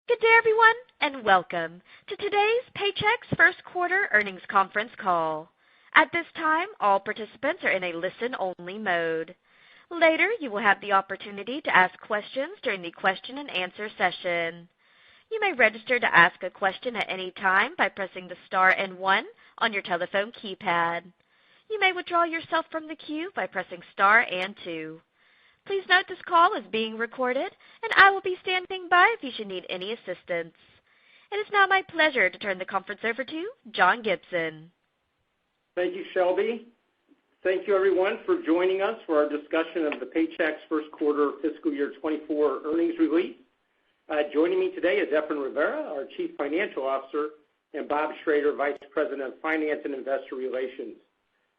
Good day, everyone, and welcome to today's Paychex first quarter earnings conference call. At this time, all participants are in a listen-only mode. Later, you will have the opportunity to ask questions during the question and answer session. You may register to ask a question at any time by pressing the star and 1 on your telephone keypad. You may withdraw yourself from the queue by pressing star and 2. Please note this call is being recorded, and I will be standing by if you should need any assistance. It is now my pleasure to turn the conference over to John Gibson. Thank you, Shelby. Thank you, everyone, for joining us for our discussion of the Paychex first quarter fiscal year 24 earnings release. Joining me today is Efrain Rivera, our Chief Financial Officer, and Bob Schrader, Vice President of Finance and Investor Relations.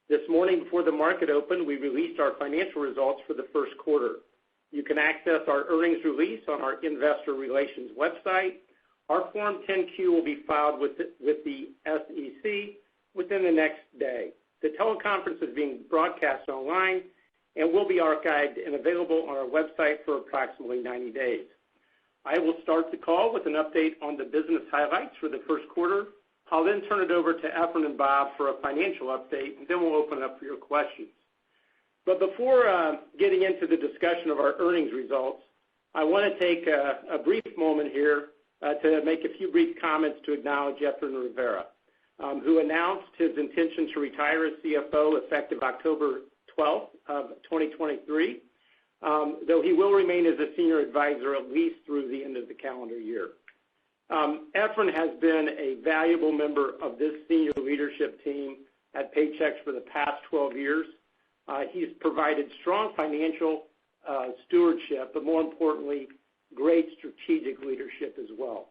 This morning before the market opened, we released our financial results for the first quarter. You can access our earnings release on our Investor Relations website. Our Form 10-Q will be filed with the SEC within the next day. The teleconference is being broadcast online and will be archived and available on our website for approximately 90 days. I will start the call with an update on the business highlights for the first quarter. I'll then turn it over to Efrain and Bob for a financial update, and then we'll open up for your questions. But before getting into the discussion of our earnings results, I want to take a brief moment here to make a few brief comments to acknowledge Efrain Rivera, who announced his intention to retire as CFO effective October 12th of 2023, though he will remain as a senior advisor at least through the end of the calendar year. Efrain has been a valuable member of this senior leadership team at Paychex for the past 12 years. He's provided strong financial stewardship, but more importantly, great strategic leadership as well.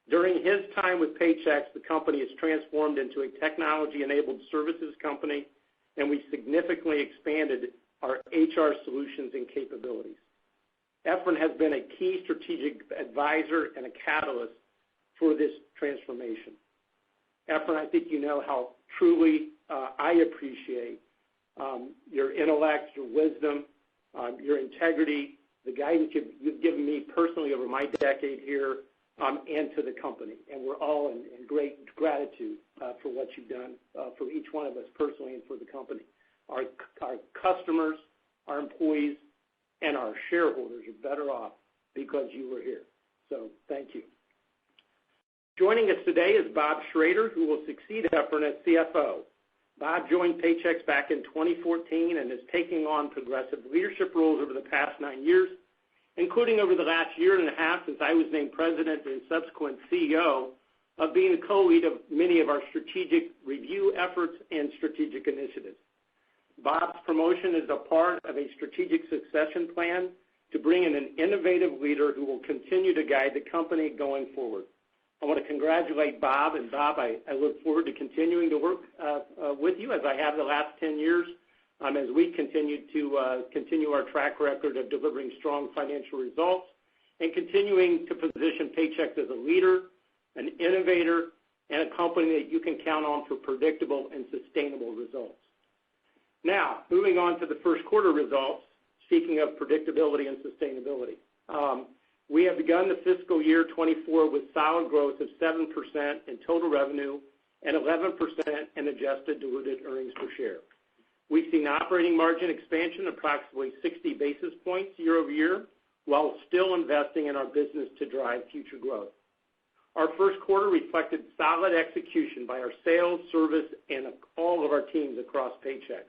During his time with Paychex, the company has transformed into a technology-enabled services company, and we significantly expanded our HR solutions and capabilities. Efrain has been a key strategic advisor and a catalyst for this transformation. Efrain, I think you know how truly I appreciate your intellect, your wisdom, your integrity, the guidance you've given me personally over my decade here and to the company. And we're all in great gratitude for what you've done for each one of us personally and for the company. Our customers, our employees, and our shareholders are better off because you were here. So thank you. Joining us today is Bob Schrader, who will succeed Efrain as CFO. Bob joined Paychex back in 2014 and is taking on progressive leadership roles over the past 9 years, including over the last year and a half since I was named president and subsequent CEO, of being the co-lead of many of our strategic review efforts and strategic initiatives. Bob's promotion is a part of a strategic succession plan to bring in an innovative leader who will continue to guide the company going forward. I want to congratulate Bob, and Bob, I look forward to continuing to work with you as I have the last 10 years as we continue our track record of delivering strong financial results and continuing to position Paychex as a leader, an innovator, and a company that you can count on for predictable and sustainable results. Now, moving on to the first quarter results, speaking of predictability and sustainability. We have begun the fiscal year 24 with solid growth of 7% in total revenue and 11% in adjusted diluted earnings per share. We've seen operating margin expansion approximately 60 basis points year over year while still investing in our business to drive future growth. Our first quarter reflected solid execution by our sales, service, and all of our teams across Paychex.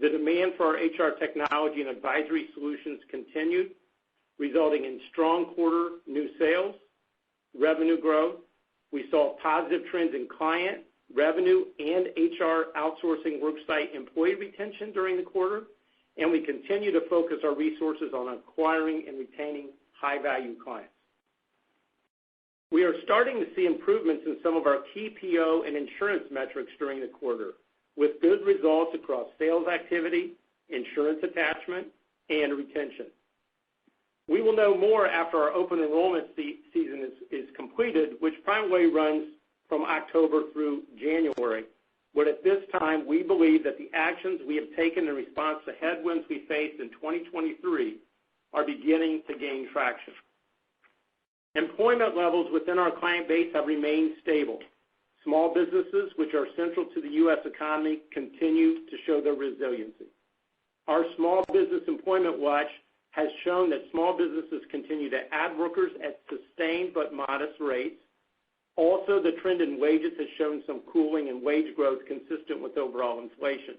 The demand for our HR technology and advisory solutions continued, resulting in strong quarter new sales, revenue growth. We saw positive trends in client, revenue, and HR outsourcing worksite employee retention during the quarter, and we continue to focus our resources on acquiring and retaining high-value clients. We are starting to see improvements in some of our key PO and insurance metrics during the quarter, with good results across sales activity, insurance attachment, and retention. We will know more after our open enrollment season is completed, which primarily runs from October through January. But at this time, we believe that the actions we have taken in response to headwinds we faced in 2023 are beginning to gain traction. Employee Employment levels within our client base have remained stable. Small businesses, which are central to the U.S. economy, continue to show their resiliency. Our Small Business Employment Watch has shown that small businesses continue to add workers at sustained but modest rates. Also, the trend in wages has shown some cooling in wage growth consistent with overall inflation.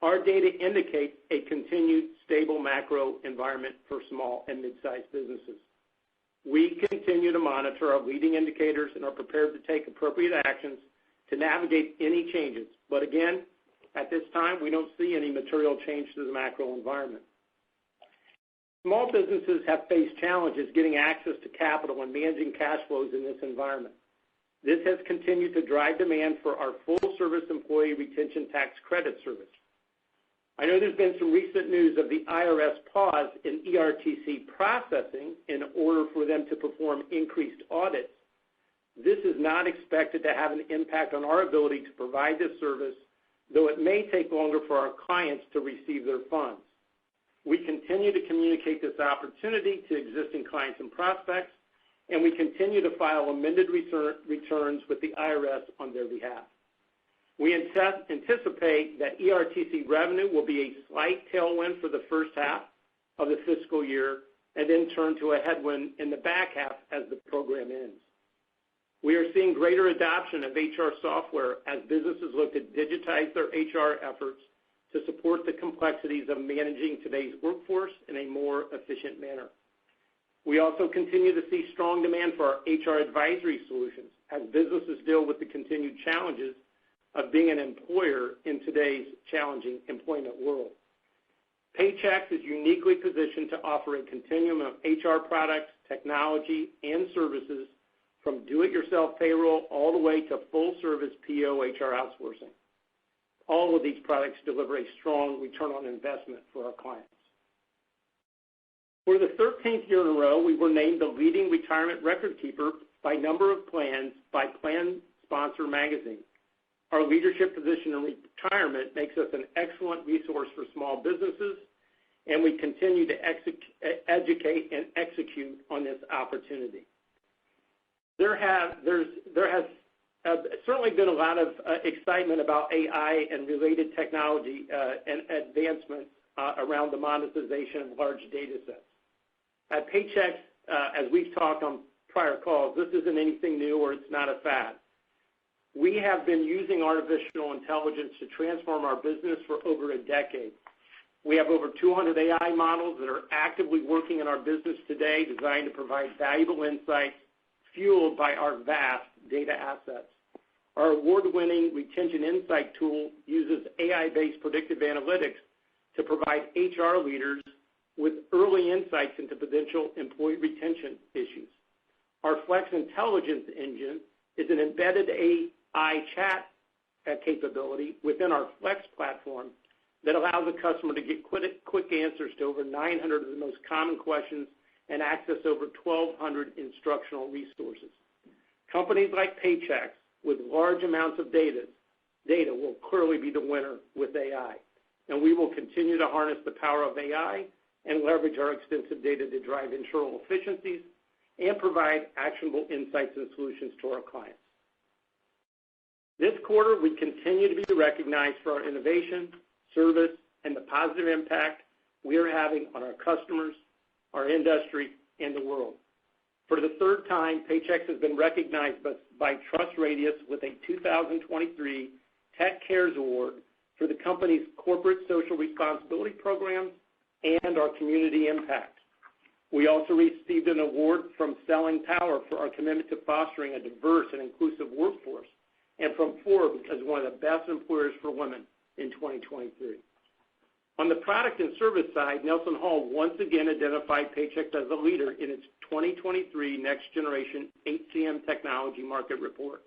Our data indicates a continued stable macro environment for small and mid-sized businesses. We continue to monitor our leading indicators and are prepared to take appropriate actions to navigate any changes. But again, at this time, we don't see any material change to the macro environment. Small businesses have faced challenges getting access to capital and managing cash flows in this environment. This has continued to drive demand for our full-service employee retention tax credit service. I know there's been some recent news of the IRS pause in ERTC processing in order for them to perform increased audits. This is not expected to have an impact on our ability to provide this service, though it may take longer for our clients to receive their funds. We continue to communicate this opportunity to existing clients and prospects, and we continue to file amended returns with the IRS on their behalf. We anticipate that ERTC revenue will be a slight tailwind for the first half of the fiscal year and then turn to a headwind in the back half as the program ends. We are seeing greater adoption of HR software as businesses look to digitize their HR efforts to support the complexities of managing today's workforce in a more efficient manner. We also continue to see strong demand for our HR advisory solutions as businesses deal with the continued challenges of being an employer in today's challenging employment world. Paychex is uniquely positioned to offer a continuum of HR products, technology, and services from do-it-yourself payroll all the way to full-service PO HR outsourcing. All of these products deliver a strong return on investment for our clients. For the 13th year in a row, we were named the leading retirement record keeper by number of plans by Plan Sponsor magazine. Our leadership position in retirement makes us an excellent resource for small businesses, and we continue to educate and execute on this opportunity. There has certainly been a lot of excitement about AI and related technology and advancements around the monetization of large data sets. At Paychex, as we've talked on prior calls, this isn't anything new or it's not a fad. We have been using artificial intelligence to transform our business for over a decade. We have over 200 AI models that are actively working in our business today designed to provide valuable insights fueled by our vast data assets. Our award-winning Retention Insight tool uses AI-based predictive analytics to provide HR leaders with early insights into potential employee retention issues. Our Flex Intelligence engine is an embedded AI chat capability within our Flex platform that allows a customer to get quick answers to over 900 of the most common questions and access over 1,200 instructional resources. Companies like Paychex with large amounts of data will clearly be the winner with AI, and we will continue to harness the power of AI and leverage our extensive data to drive internal efficiencies and provide actionable insights and solutions to our clients. This quarter, we continue to be recognized for our innovation, service, and the positive impact we are having on our customers, our industry, and the world. For the third time, Paychex has been recognized by TrustRadius with a 2023 Tech Cares Award for the company's corporate social responsibility programs and our community impact. We also received an award from Selling Power for our commitment to fostering a diverse and inclusive workforce, and from Forbes as one of the best employers for women in 2023. On the product and service side, Nelson Hall once again identified Paychex as a leader in its 2023 Next Generation HCM Technology Market Report.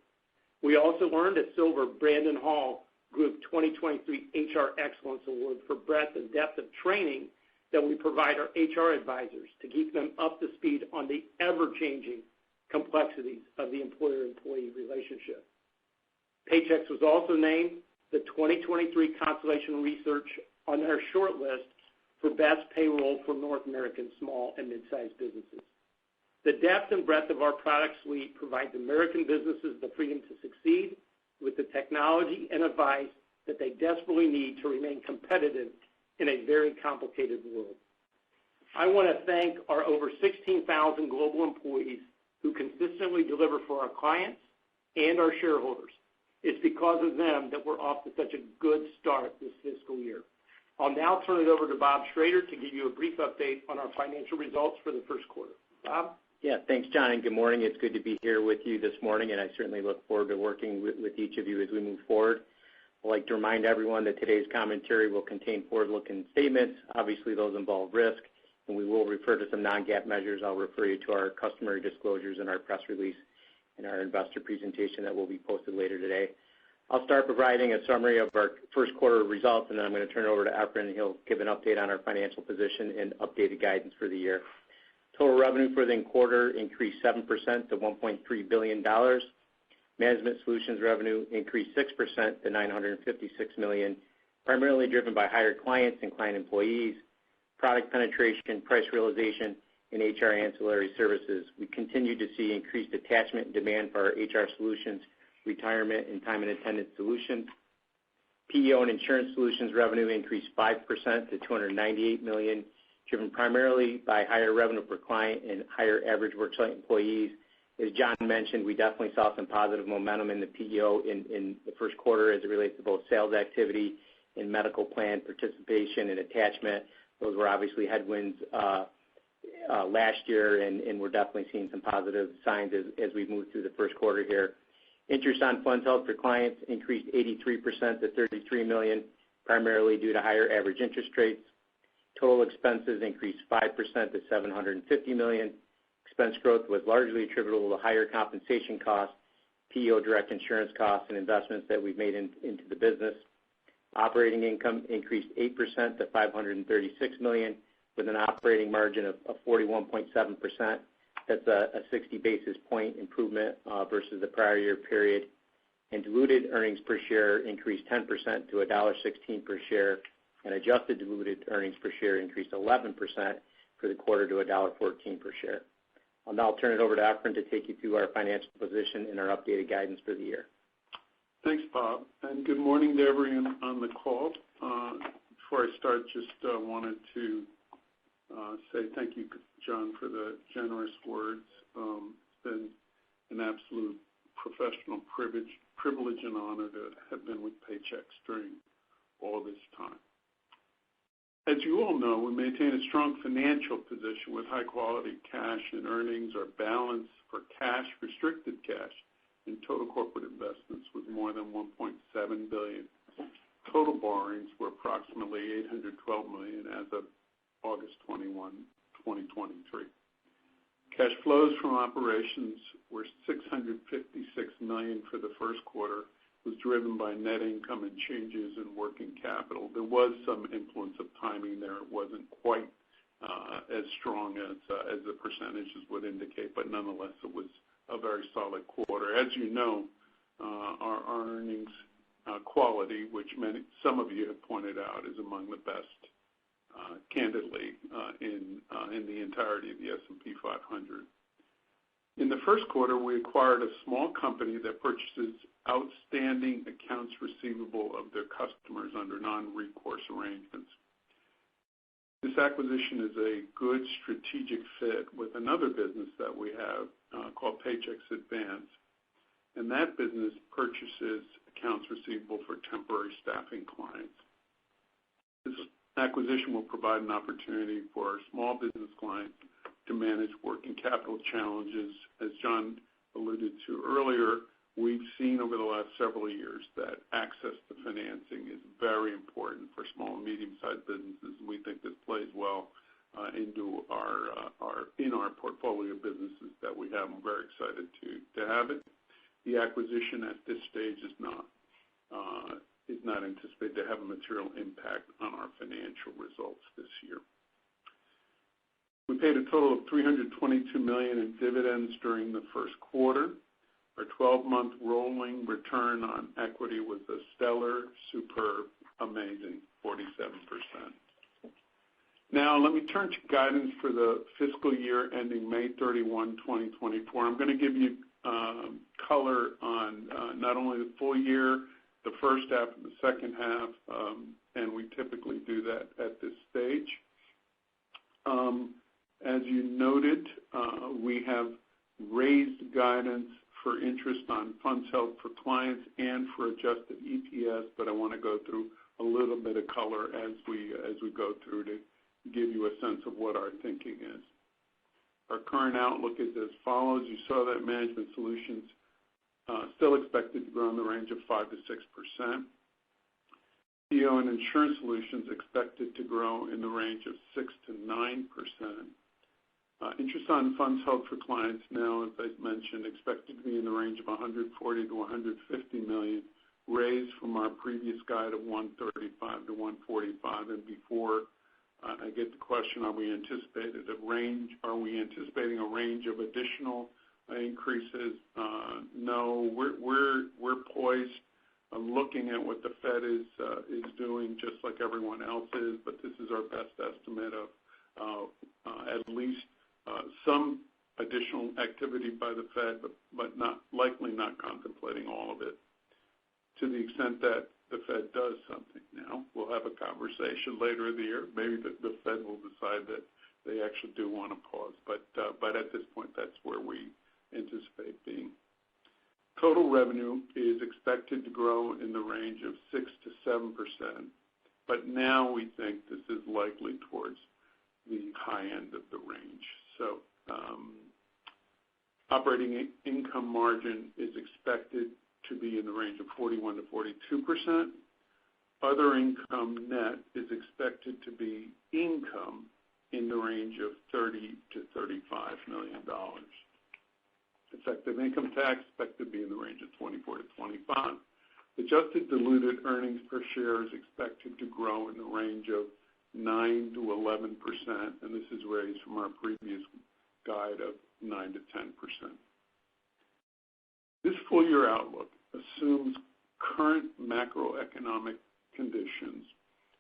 We also earned a silver Brandon Hall Group 2023 HR Excellence Award for breadth and depth of training that we provide our HR advisors to keep them up to speed on the ever-changing complexities of the employer-employee relationship. Paychex was also named the 2023 Constellation Research on their short list for best payroll for North American small and mid-sized businesses. The depth and breadth of our product suite provides American businesses the freedom to succeed with the technology and advice that they desperately need to remain competitive in a very complicated world. I want to thank our over 16,000 global employees who consistently deliver for our clients and our shareholders. It's because of them that we're off to such a good start this fiscal year. I'll now turn it over to Bob Schrader to give you a brief update on our financial results for the first quarter. Bob? Yeah, thanks, John, and good morning. It's good to be here with you this morning, and I certainly look forward to working with each of you as we move forward. I'd like to remind everyone that today's commentary will contain forward-looking statements. Obviously, those involve risk, and we will refer to some non-GAAP measures. I'll refer you to our customary disclosures in our press release and our investor presentation that will be posted later today. I'll start providing a summary of our first quarter results, and then I'm going to turn it over to Efrain, and he'll give an update on our financial position and updated guidance for the year. Total revenue for the quarter increased 7% to $1.3 billion. Management Solutions revenue increased 6% to $956 million, primarily driven by higher clients and client employees, product penetration, price realization, and HR ancillary services. We continue to see increased attachment and demand for our HR solutions, retirement, and time and attendance solutions. PEO and Insurance Solutions revenue increased 5% to $298 million, driven primarily by higher revenue per client and higher average worksite employees. As John mentioned, we definitely saw some positive momentum in the PEO in the first quarter as it relates to both sales activity and medical plan participation and attachment. Those were obviously headwinds last year, and we're definitely seeing some positive signs as we move through the first quarter here. Interest on funds held for clients increased 83% to $33 million, primarily due to higher average interest rates. Total expenses increased 5% to $750 million. Expense growth was largely attributable to higher compensation costs, PEO direct insurance costs, and investments that we've made into the business. Operating income increased 8% to $536 million, with an operating margin of 41.7%. That's a 60 basis point improvement versus the prior year period. And diluted earnings per share increased 10% to $1.16 per share, and adjusted diluted earnings per share increased 11% for the quarter to $1.14 per share. I'll now turn it over to Efrain to take you through our financial position and our updated guidance for the year. Thanks, Bob, and good morning to everyone on the call. Before I start, just wanted to say thank you, John, for the generous words. It's been an absolute professional privilege and honor to have been with Paychex during all this time. As you all know, we maintain a strong financial position with high-quality cash and earnings. Our balance for cash, restricted cash, and total corporate investments was more than $1.7 billion. Total borrowings were approximately $812 million as of August 21, 2023. Cash flows from operations were $656 million for the first quarter, was driven by net income and changes in working capital. There was some influence of timing there. It wasn't quite as strong as the percentages would indicate, but nonetheless, it was a very solid quarter. As you know, our earnings quality, which some of you have pointed out, is among the best, candidly, in the entirety of the S&P 500. In the first quarter, we acquired a small company that purchases outstanding accounts receivable of their customers under non-recourse arrangements. This acquisition is a good strategic fit with another business that we have called Paychex Advance, and that business purchases accounts receivable for temporary staffing clients. This acquisition will provide an opportunity for our small business clients to manage working capital challenges. As John alluded to earlier, we've seen over the last several years that access to financing is very important for small and medium-sized businesses. We think this plays well into our portfolio of businesses that we have. I'm very excited to have it. The acquisition at this stage is not anticipated to have a material impact on our financial results this year. We paid a total of $322 million in dividends during the first quarter. Our 12-month rolling return on equity was a stellar, superb, amazing 47%. Now, let me turn to guidance for the fiscal year ending May 31, 2024. I'm going to give you color on not only the full year, the first half and the second half, and we typically do that at this stage. As you noted, we have raised guidance for interest on funds held for clients and for adjusted EPS, but I want to go through a little bit of color as we go through to give you a sense of what our thinking is. Our current outlook is as follows. You saw that Management Solutions still expected to grow in the range of 5 to 6%. PEO and Insurance Solutions expected to grow in the range of 6 to 9%. Interest on funds held for clients now, as I mentioned, expected to be in the range of 140 to 150 million, raised from our previous guide of 135 to 145. And before I get the question, are we anticipating a range of additional increases? No, we're poised, looking at what the Fed is doing, just like everyone else is. But this is our best estimate of at least some additional activity by the Fed, but likely not contemplating all of it. To the extent that the Fed does something now, we'll have a conversation later in the year. Maybe the Fed will decide that they actually do want to pause, but at this point, that's where we anticipate being. Total revenue is expected to grow in the range of 6 to 7%, but now we think this is likely towards the high end of the range. So operating income margin is expected to be in the range of 41 to 42%. Other income net is expected to be income in the range of $30 to $35 million. Effective income tax expected to be in the range of 24 to 25. Adjusted diluted earnings per share is expected to grow in the range of 9 to 11%, and this is raised from our previous guide of 9 to 10%. This full year outlook assumes current macroeconomic conditions,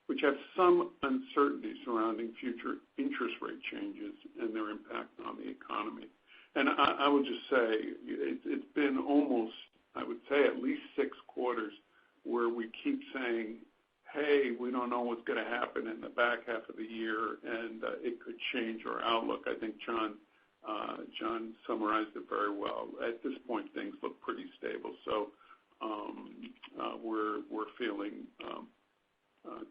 which have some uncertainty surrounding future interest rate changes and their impact on the economy. And I would just say it's been almost, I would say, at least 6 quarters where we keep saying, hey, we don't know what's going to happen in the back half of the year, and it could change our outlook. I think John summarized it very well. At this point, things look pretty stable. So we're feeling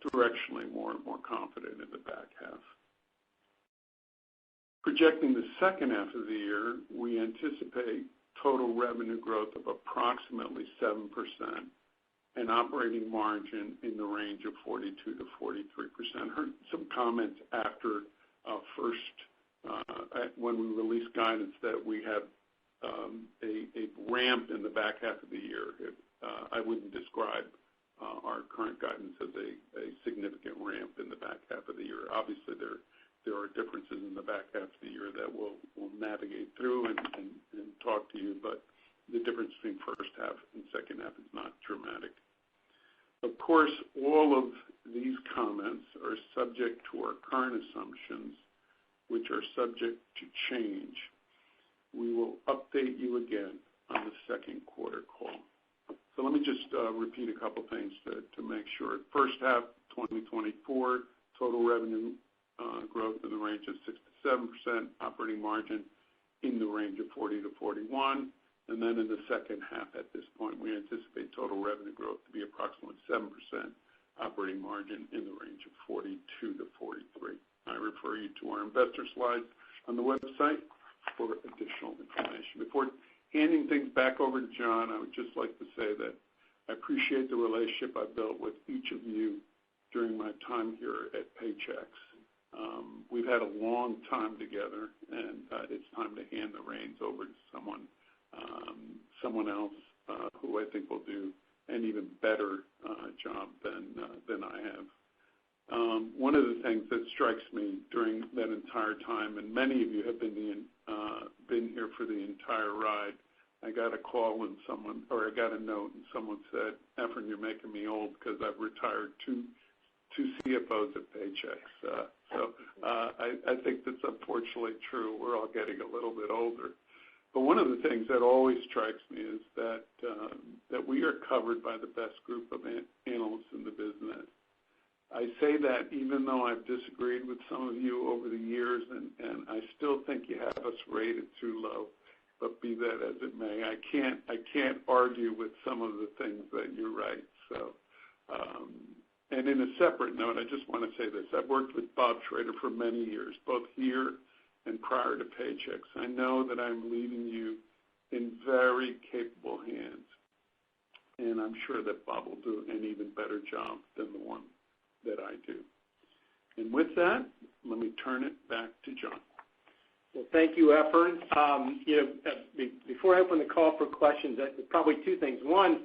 directionally more confident in the back half. Projecting the second half of the year, we anticipate total revenue growth of approximately 7% and operating margin in the range of 42 to 43%. Heard some comments after when we released guidance that we have a ramp in the back half of the year. I wouldn't describe our current guidance as a significant ramp in the back half of the year. Obviously, there are differences in the back half of the year that we'll navigate through and talk to you, but the difference between first half and second half is not dramatic. Of course, all of these comments are subject to our current assumptions, which are subject to change. We will update you again on the second quarter call. So let me just repeat a couple things to make sure. First half 2024, total revenue growth in the range of 6 to 7%, operating margin in the range of 40 to 41. And then in the second half at this point, we anticipate total revenue growth to be approximately 7%, operating margin in the range of 42 to 43. I refer you to our investor slides on the website for additional information. Before handing things back over to John, I would just like to say that I appreciate the relationship I've built with each of you during my time here at Paychex. We've had a long time together, and it's time to hand the reins over to someone else who I think will do an even better job than I have. One of the things that strikes me during that entire time, and many of you have been here for the entire ride, I got a call and I got a note and someone said, "Efren, you're making me old because I've retired two CFOs at Paychex." So I think that's unfortunately true. We're all getting a little bit older. But one of the things that always strikes me is that we are covered by the best group of analysts in the business. I say that even though I've disagreed with some of you over the years, and I still think you have us rated too low. But be that as it may, I can't argue with some of the things that you write. So, and in a separate note, I just want to say this: I've worked with Bob Schrader for many years, both here and prior to Paychex. I know that I'm leaving you in very capable hands, and I'm sure that Bob will do an even better job than the one that I do. And with that, let me turn it back to John. Well, thank you, Efren. Before I open the call for questions, probably two things. One,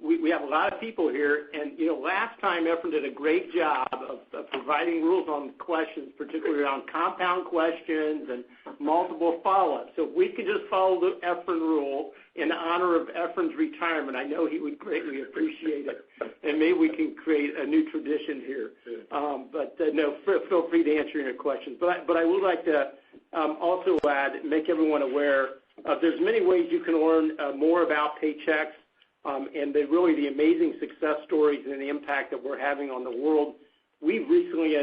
we have a lot of people here, and last time Efren did a great job of providing rules on questions, particularly around compound questions and multiple follow-ups. So if we could just follow the Efren rule in honor of Efren's retirement, I know he would greatly appreciate it, and maybe we can create a new tradition here. No, feel free to answer your questions. But I would like to also add, make everyone aware, there's many ways you can learn more about Paychex. And really the amazing success stories and the impact that we're having on the world. We've recently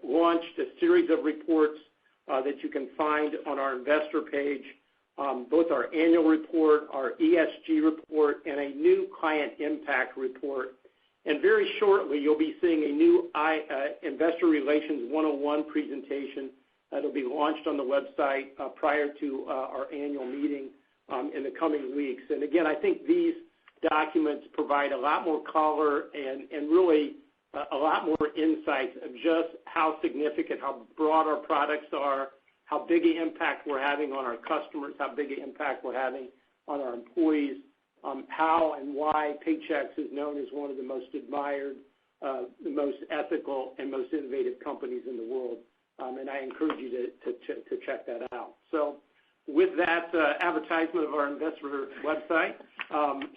launched a series of reports that you can find on our investor page, both our annual report, our ESG report, and a new client impact report. And very shortly, you'll be seeing a new Investor Relations 101 presentation that will be launched on the website prior to our annual meeting in the coming weeks. And again, I think these documents provide a lot more color and really a lot more insights of just how significant, how broad our products are, how big an impact we're having on our customers, how big an impact we're having on our employees, how and why Paychex is known as one of the most admired, the most ethical, and most innovative companies in the world. And I encourage you to check that out. So with that advertisement of our investor website,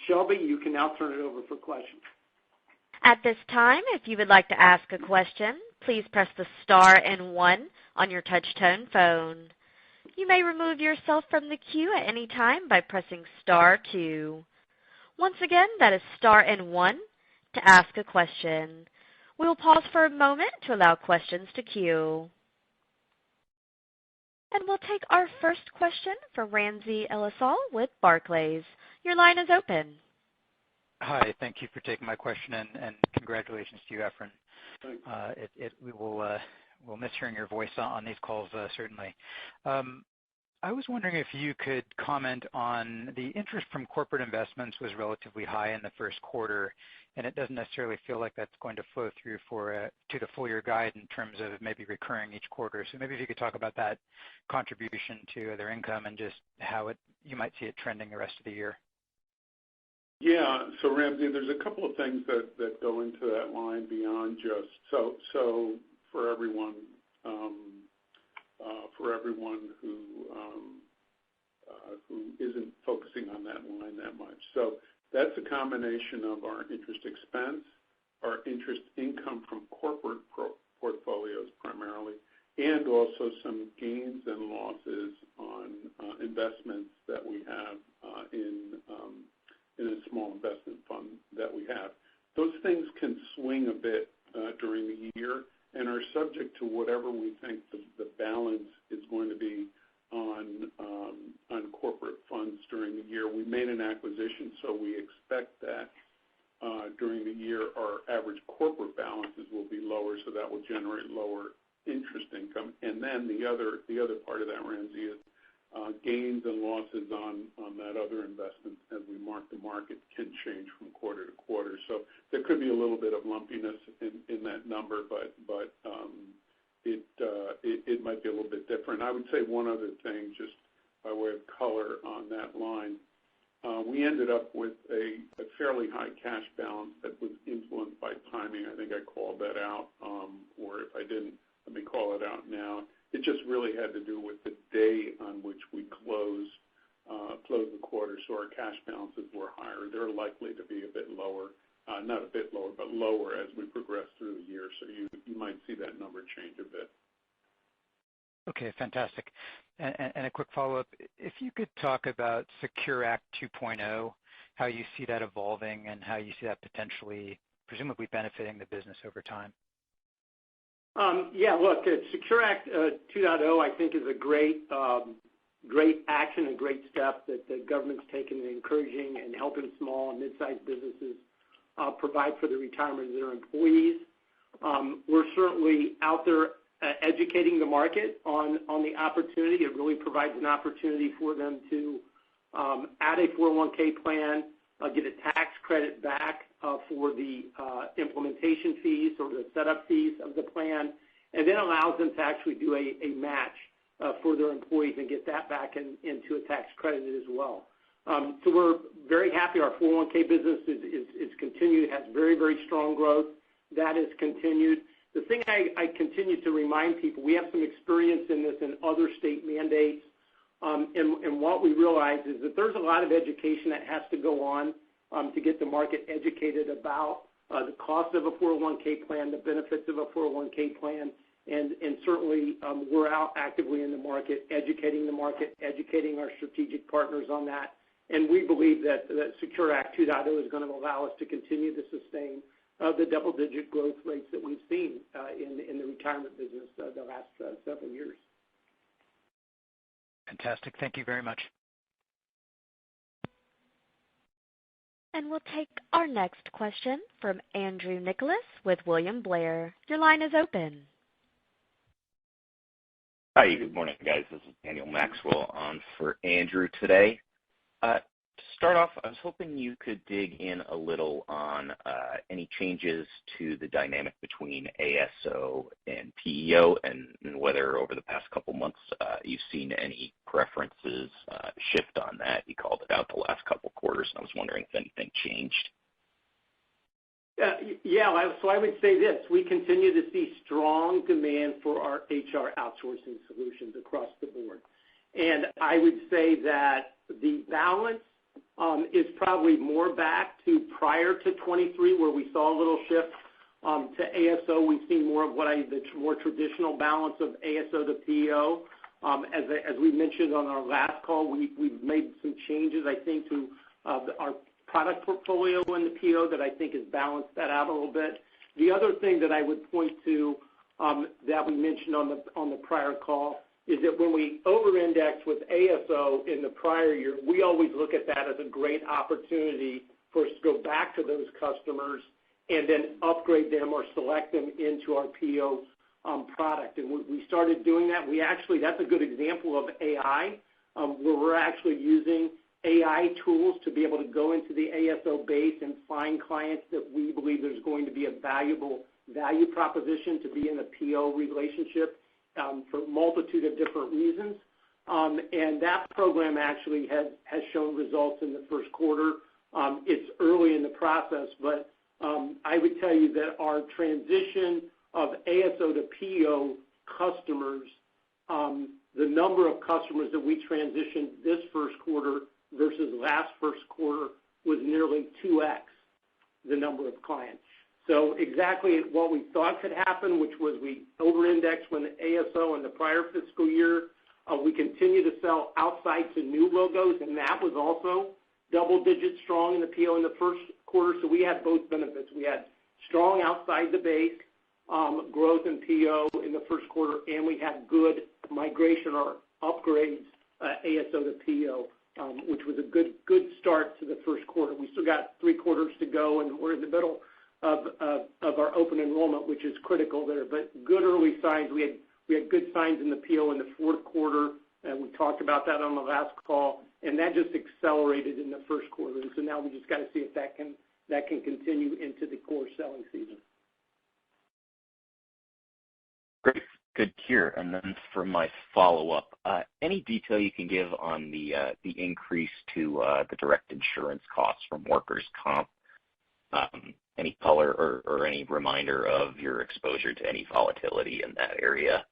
Shelby, you can now turn it over for questions. At this time, if you would like to ask a question, please press the star and 1 on your touch-tone phone. You may remove yourself from the queue at any time by pressing star 2. Once again, that is star and 1 to ask a question. We will pause for a moment to allow questions to queue. And we'll take our first question from Ramsey El-Assal with Barclays. Your line is open. Hi, thank you for taking my question, and congratulations to you, Efren. We'll miss hearing your voice on these calls, certainly. I was wondering if you could comment on the interest from corporate investments was relatively high in the first quarter, and it doesn't necessarily feel like that's going to flow through to the full year guide in terms of maybe recurring each quarter. So maybe if you could talk about that contribution to other income and just how you might see it trending the rest of the year. Yeah, so Ramsey, there's a couple of things that go into that line beyond just so for everyone who isn't focusing on that line that much. So that's a combination of our interest expense, our interest income from corporate portfolios primarily, and also some gains and losses on investments that we have in a small investment fund that we have. Those things can swing a bit during the year and are subject to whatever we think the balance is going to be on corporate funds during the year. We made an acquisition, so we expect that during the year our average corporate balances will be lower, so that will generate lower interest income. And then the other part of that, Ramsey, is gains and losses on that other investment as we mark the market can change from quarter to quarter. So there could be a little bit of lumpiness in that number, but it might be a little bit different. I would say one other thing, just by way of color on that line. We ended up with a fairly high cash balance that was influenced by timing. I think I called that out, or if I didn't, let me call it out now. It just really had to do with the day on which we closed the quarter, so our cash balances were higher. They're likely to be a bit lower, not a bit lower, but lower as we progress through the year. So you might see that number change a bit. Okay, fantastic. And a quick follow-up, if you could talk about Secure Act 2.0, how you see that evolving and how you see that potentially, presumably benefiting the business over time. Yeah, look, Secure Act 2.0 I think is a great action, a great step that the government's taken in encouraging and helping small and mid-sized businesses provide for the retirement of their employees. We're certainly out there educating the market on the opportunity. It really provides an opportunity for them to add a 401k plan, get a tax credit back for the implementation fees or the setup fees of the plan, and then allows them to actually do a match for their employees and get that back into a tax credit as well. So we're very happy. Our 401k business is continued, has very, very strong growth. That has continued. The thing I continue to remind people, we have some experience in this in other state mandates, and what we realize is that there's a lot of education that has to go on to get the market educated about the cost of a 401k plan, the benefits of a 401k plan, and certainly we're out actively in the market, educating our strategic partners on that. And we believe that Secure Act 2.0 is going to allow us to continue to sustain the double-digit growth rates that we've seen in the retirement business the last several years. Fantastic. Thank you very much. And we'll take our next question from Andrew Nicholas with William Blair. Your line is open. Hi, good morning, guys. This is Daniel Maxwell on for Andrew today. To start off, I was hoping you could dig in a little on any changes to the dynamic between ASO and PEO and whether over the past couple months you've seen any preferences shift on that. You called it out the last couple quarters, and I was wondering if anything changed. Yeah, so I would say this. We continue to see strong demand for our HR outsourcing solutions across the board. And I would say that the balance is probably more back to prior to 23, where we saw a little shift to ASO. We've seen more of the more traditional balance of ASO to PEO. As we mentioned on our last call, we've made some changes, I think, to our product portfolio in the PEO that I think has balanced that out a little bit. The other thing that I would point to that we mentioned on the prior call is that when we over-index with ASO in the prior year, we always look at that as a great opportunity for us to go back to those customers and then upgrade them or select them into our PEO product. And we started doing that. That's a good example of AI, where we're actually using AI tools to be able to go into the ASO base and find clients that we believe there's going to be a valuable value proposition to be in a PEO relationship for a multitude of different reasons. And that program actually has shown results in the first quarter. It's early in the process, but I would tell you that our transition of ASO to PEO customers, the number of customers that we transitioned this first quarter versus last first quarter was nearly 2x the number of clients. So exactly what we thought could happen, which was we over-indexed when the ASO in the prior fiscal year. We continue to sell outside to new logos, and that was also double-digit strong in the PEO in the first quarter. So we had both benefits. We had strong outside the base growth in PEO in the first quarter, and we had good migration or upgrades ASO to PEO, which was a good start to the first quarter. We still got 3 quarters to go, and we're in the middle of our open enrollment, which is critical there. But good early signs. We had good signs in the PEO in the fourth quarter, and we talked about that on the last call, and that just accelerated in the first quarter. And so now we just got to see if that can continue into the core selling season. Great. Good to hear. And then for my follow-up, any detail you can give on the increase to the direct insurance costs from workers' comp? Any color or any reminder of your exposure to any volatility in that area?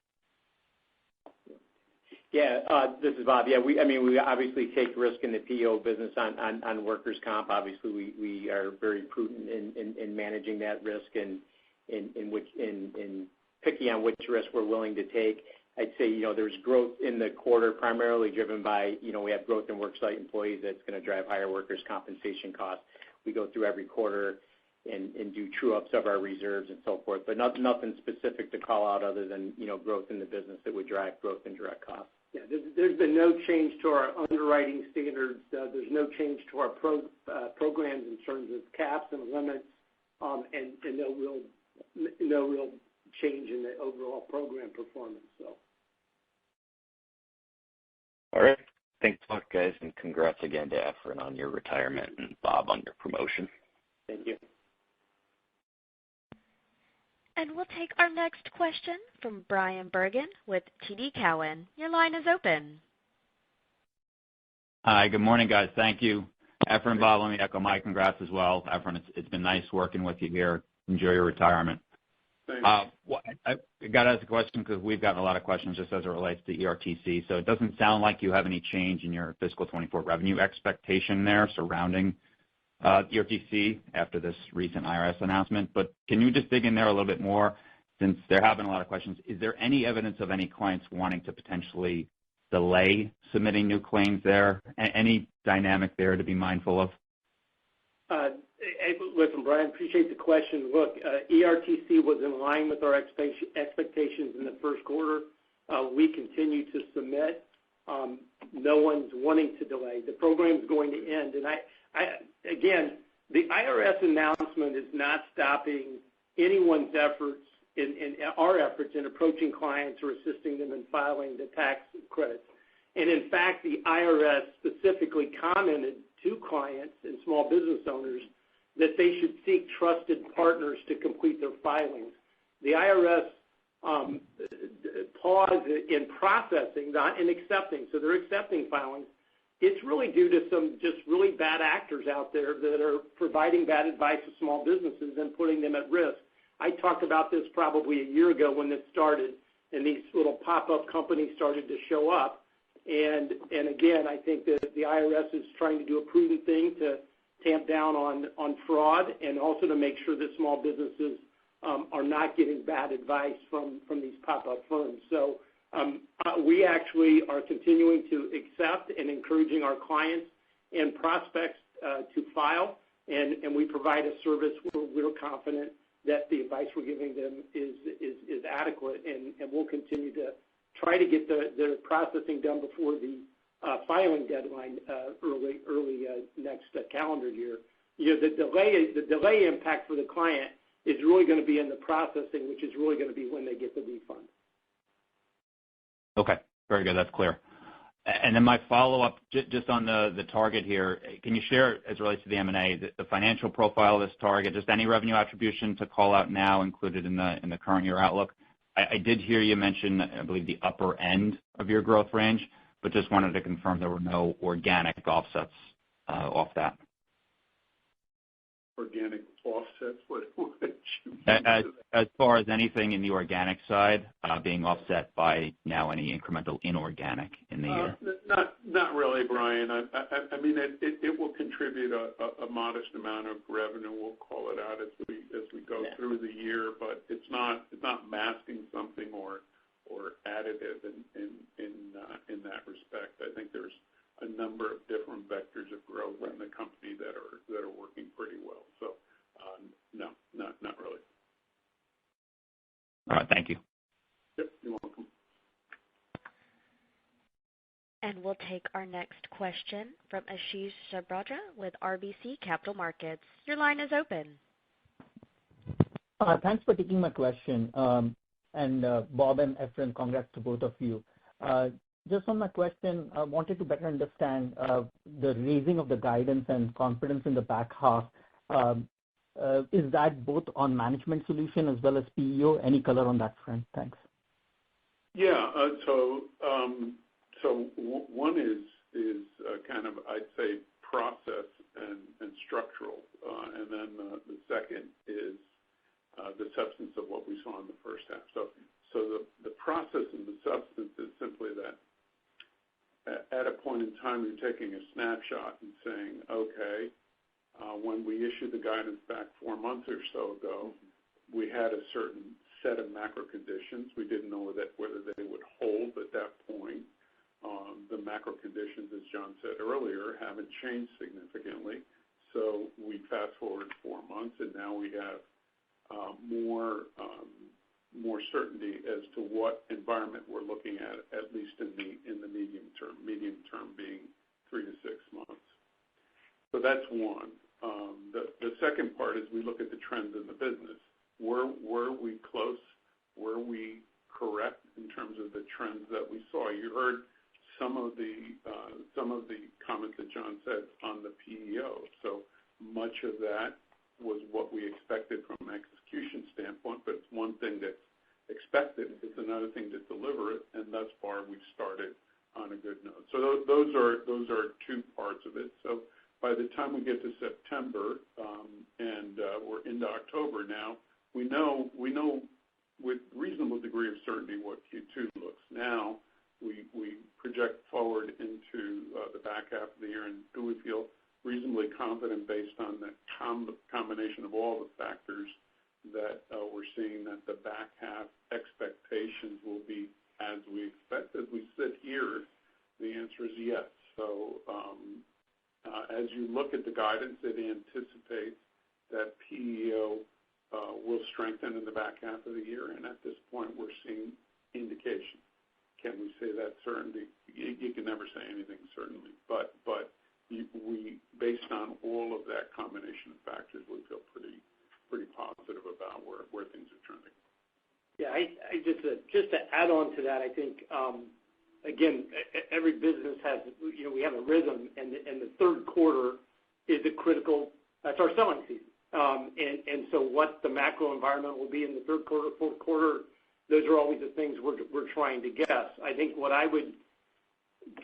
Yeah, this is Bob. Yeah, we obviously take risk in the PEO business on workers' comp. Obviously, we are very prudent in managing that risk, and in picking on which risk we're willing to take. I'd say, there's growth in the quarter primarily driven by, we have growth in worksite employees that's going to drive higher workers' compensation costs. We go through every quarter and do true-ups of our reserves and so forth, but nothing specific to call out other than, growth in the business that would drive growth in direct costs. Yeah, there's been no change to our underwriting standards. There's no change to our programs in terms of caps and limits, and no real change in the overall program performance. So. All right. Thanks a lot, guys, and congrats again to Efren on your retirement and Bob on your promotion. Thank you. And we'll take our next question from Bryan Bergin with TD Cowen. Your line is open. Hi, good morning, guys. Thank you. Efren, Bob, let me echo my congrats as well. Efren, it's been nice working with you here. Enjoy your retirement. Thanks. I got to ask a question because we've gotten a lot of questions just as it relates to ERTC. So it doesn't sound like you have any change in your fiscal 24 revenue expectation there surrounding ERTC after this recent IRS announcement. But can you just dig in there a little bit more since there have been a lot of questions? Is there any evidence of any clients wanting to potentially delay submitting new claims there? Any dynamic there to be mindful of? Listen, Brian, appreciate the question. Look, ERTC was in line with our expectations in the first quarter. We continue to submit. No one's wanting to delay. The program's going to end. And again, the IRS announcement is not stopping anyone's efforts in our efforts in approaching clients or assisting them in filing the tax credits. And in fact, the IRS specifically commented to clients and small business owners that they should seek trusted partners to complete their filings. The IRS pause in processing, not in accepting. So they're accepting filings. It's really due to some just really bad actors out there that are providing bad advice to small businesses and putting them at risk. I talked about this probably a year ago when this started, and these little pop-up companies started to show up. And again, I think that the IRS is trying to do a prudent thing to tamp down on fraud and also to make sure that small businesses are not getting bad advice from these pop-up firms. So we actually are continuing to accept and encouraging our clients and prospects to file, and we provide a service where we're confident that the advice we're giving them is adequate, and we'll continue to try to get the processing done before the filing deadline early next calendar year. The delay impact for the client is really going to be in the processing, which is really going to be when they get the refund. Okay, very good. That's clear. And then my follow-up, just on the target here, can you share, as it relates to the M&A, the financial profile of this target, just any revenue attribution to call out now included in the current year outlook? I did hear you mention, I believe, the upper end of your growth range, but just wanted to confirm there were no organic offsets off that. Organic offsets? What as far as anything in the organic side being offset by now any incremental inorganic in the year? Not really, Brian. I mean, it will contribute a modest amount of revenue. We'll call it out as we go through the year, but it's not masking something or additive in that respect. I think there's a number of different vectors of growth in the company that are working pretty well. So, no, not really. All right, thank you. Yep, you're welcome. And we'll take our next question from Ashish Sabadra with RBC Capital Markets. Your line is open. Thanks for taking my question. And Bob and Efren, congrats to both of you. Just on my question, I wanted to better understand the raising of the guidance and confidence in the back half. Is that both on management solution as well as PEO? Any color on that front? Thanks. Yeah. So one is kind of, I'd say, process and structural, and then the second is the substance of what we saw in the first half. So the process and the substance is simply that at a point in time you're taking a snapshot and saying, okay, when we issued the guidance back 4 months or so ago, we had a certain set of macro conditions. We didn't know whether they would hold at that point. The macro conditions, as John said earlier, haven't changed significantly. So we fast forward 4 months, and now we have more certainty as to what environment we're looking at least in the medium term. Medium term being 3 to 6 months. So that's one. The second part is we look at the trends in the business. Were we close? Were we correct in terms of the trends that we saw? You heard some of the comments that John said on the PEO. So much of that was what we expected from an execution standpoint, but it's one thing that's expected. It's another thing to deliver it, and thus far we've started on a good note. So those are two parts of it. So by the time we get to September and we're into October now, we know with reasonable degree of certainty what Q2 looks. Now we project forward into the back half of the year, and do we feel reasonably confident based on the combination of all the factors that we're seeing that the back half expectations will be as we expect? As we sit here, the answer is yes. So as you look at the guidance, it anticipates that PEO will strengthen in the back half of the year, and at this point we're seeing indication. Can we say that certainty? You can never say anything certainly, but we, based on all of that combination of factors, we feel pretty positive about where things are trending. Yeah, I just to add on to that, I think again, every business has, we have a rhythm, and the third quarter is a critical. That's our selling season, and so what the macro environment will be in the third quarter, fourth quarter, those are always the things we're trying to guess. I think what I would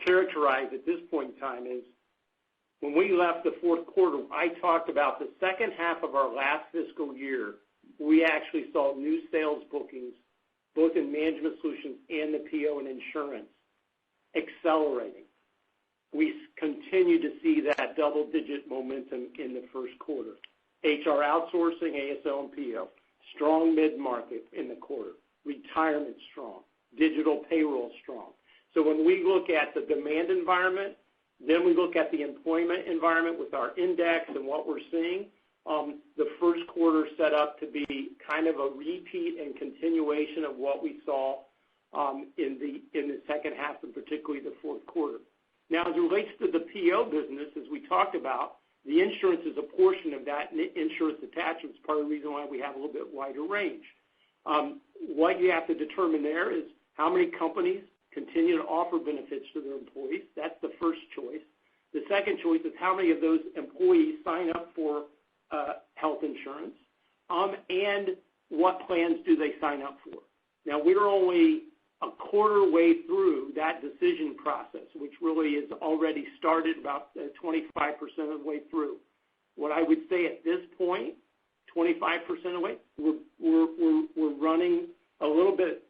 characterize at this point in time is when we left the fourth quarter, I talked about the second half of our last fiscal year, we actually saw new sales bookings, both in management solutions and the PO and insurance, accelerating. We continue to see that double-digit momentum in the first quarter. HR outsourcing, ASO and PO, strong mid-market in the quarter. Retirement strong, digital payroll strong. So when we look at the demand environment, then we look at the employment environment with our index and what we're seeing. The first quarter set up to be kind of a repeat and continuation of what we saw in the second half, and particularly the fourth quarter. Now, as it relates to the PO business, as we talked about, the insurance is a portion of that, and insurance attachment is part of the reason why we have a little bit wider range. What you have to determine there is how many companies continue to offer benefits to their employees. That's the first choice. The second choice is how many of those employees sign up for health insurance, and what plans do they sign up for. Now, we're only a quarter way through that decision process, which really is already started about 25% of the way through. What I would say at this point, 25% of the way, we're running a little bit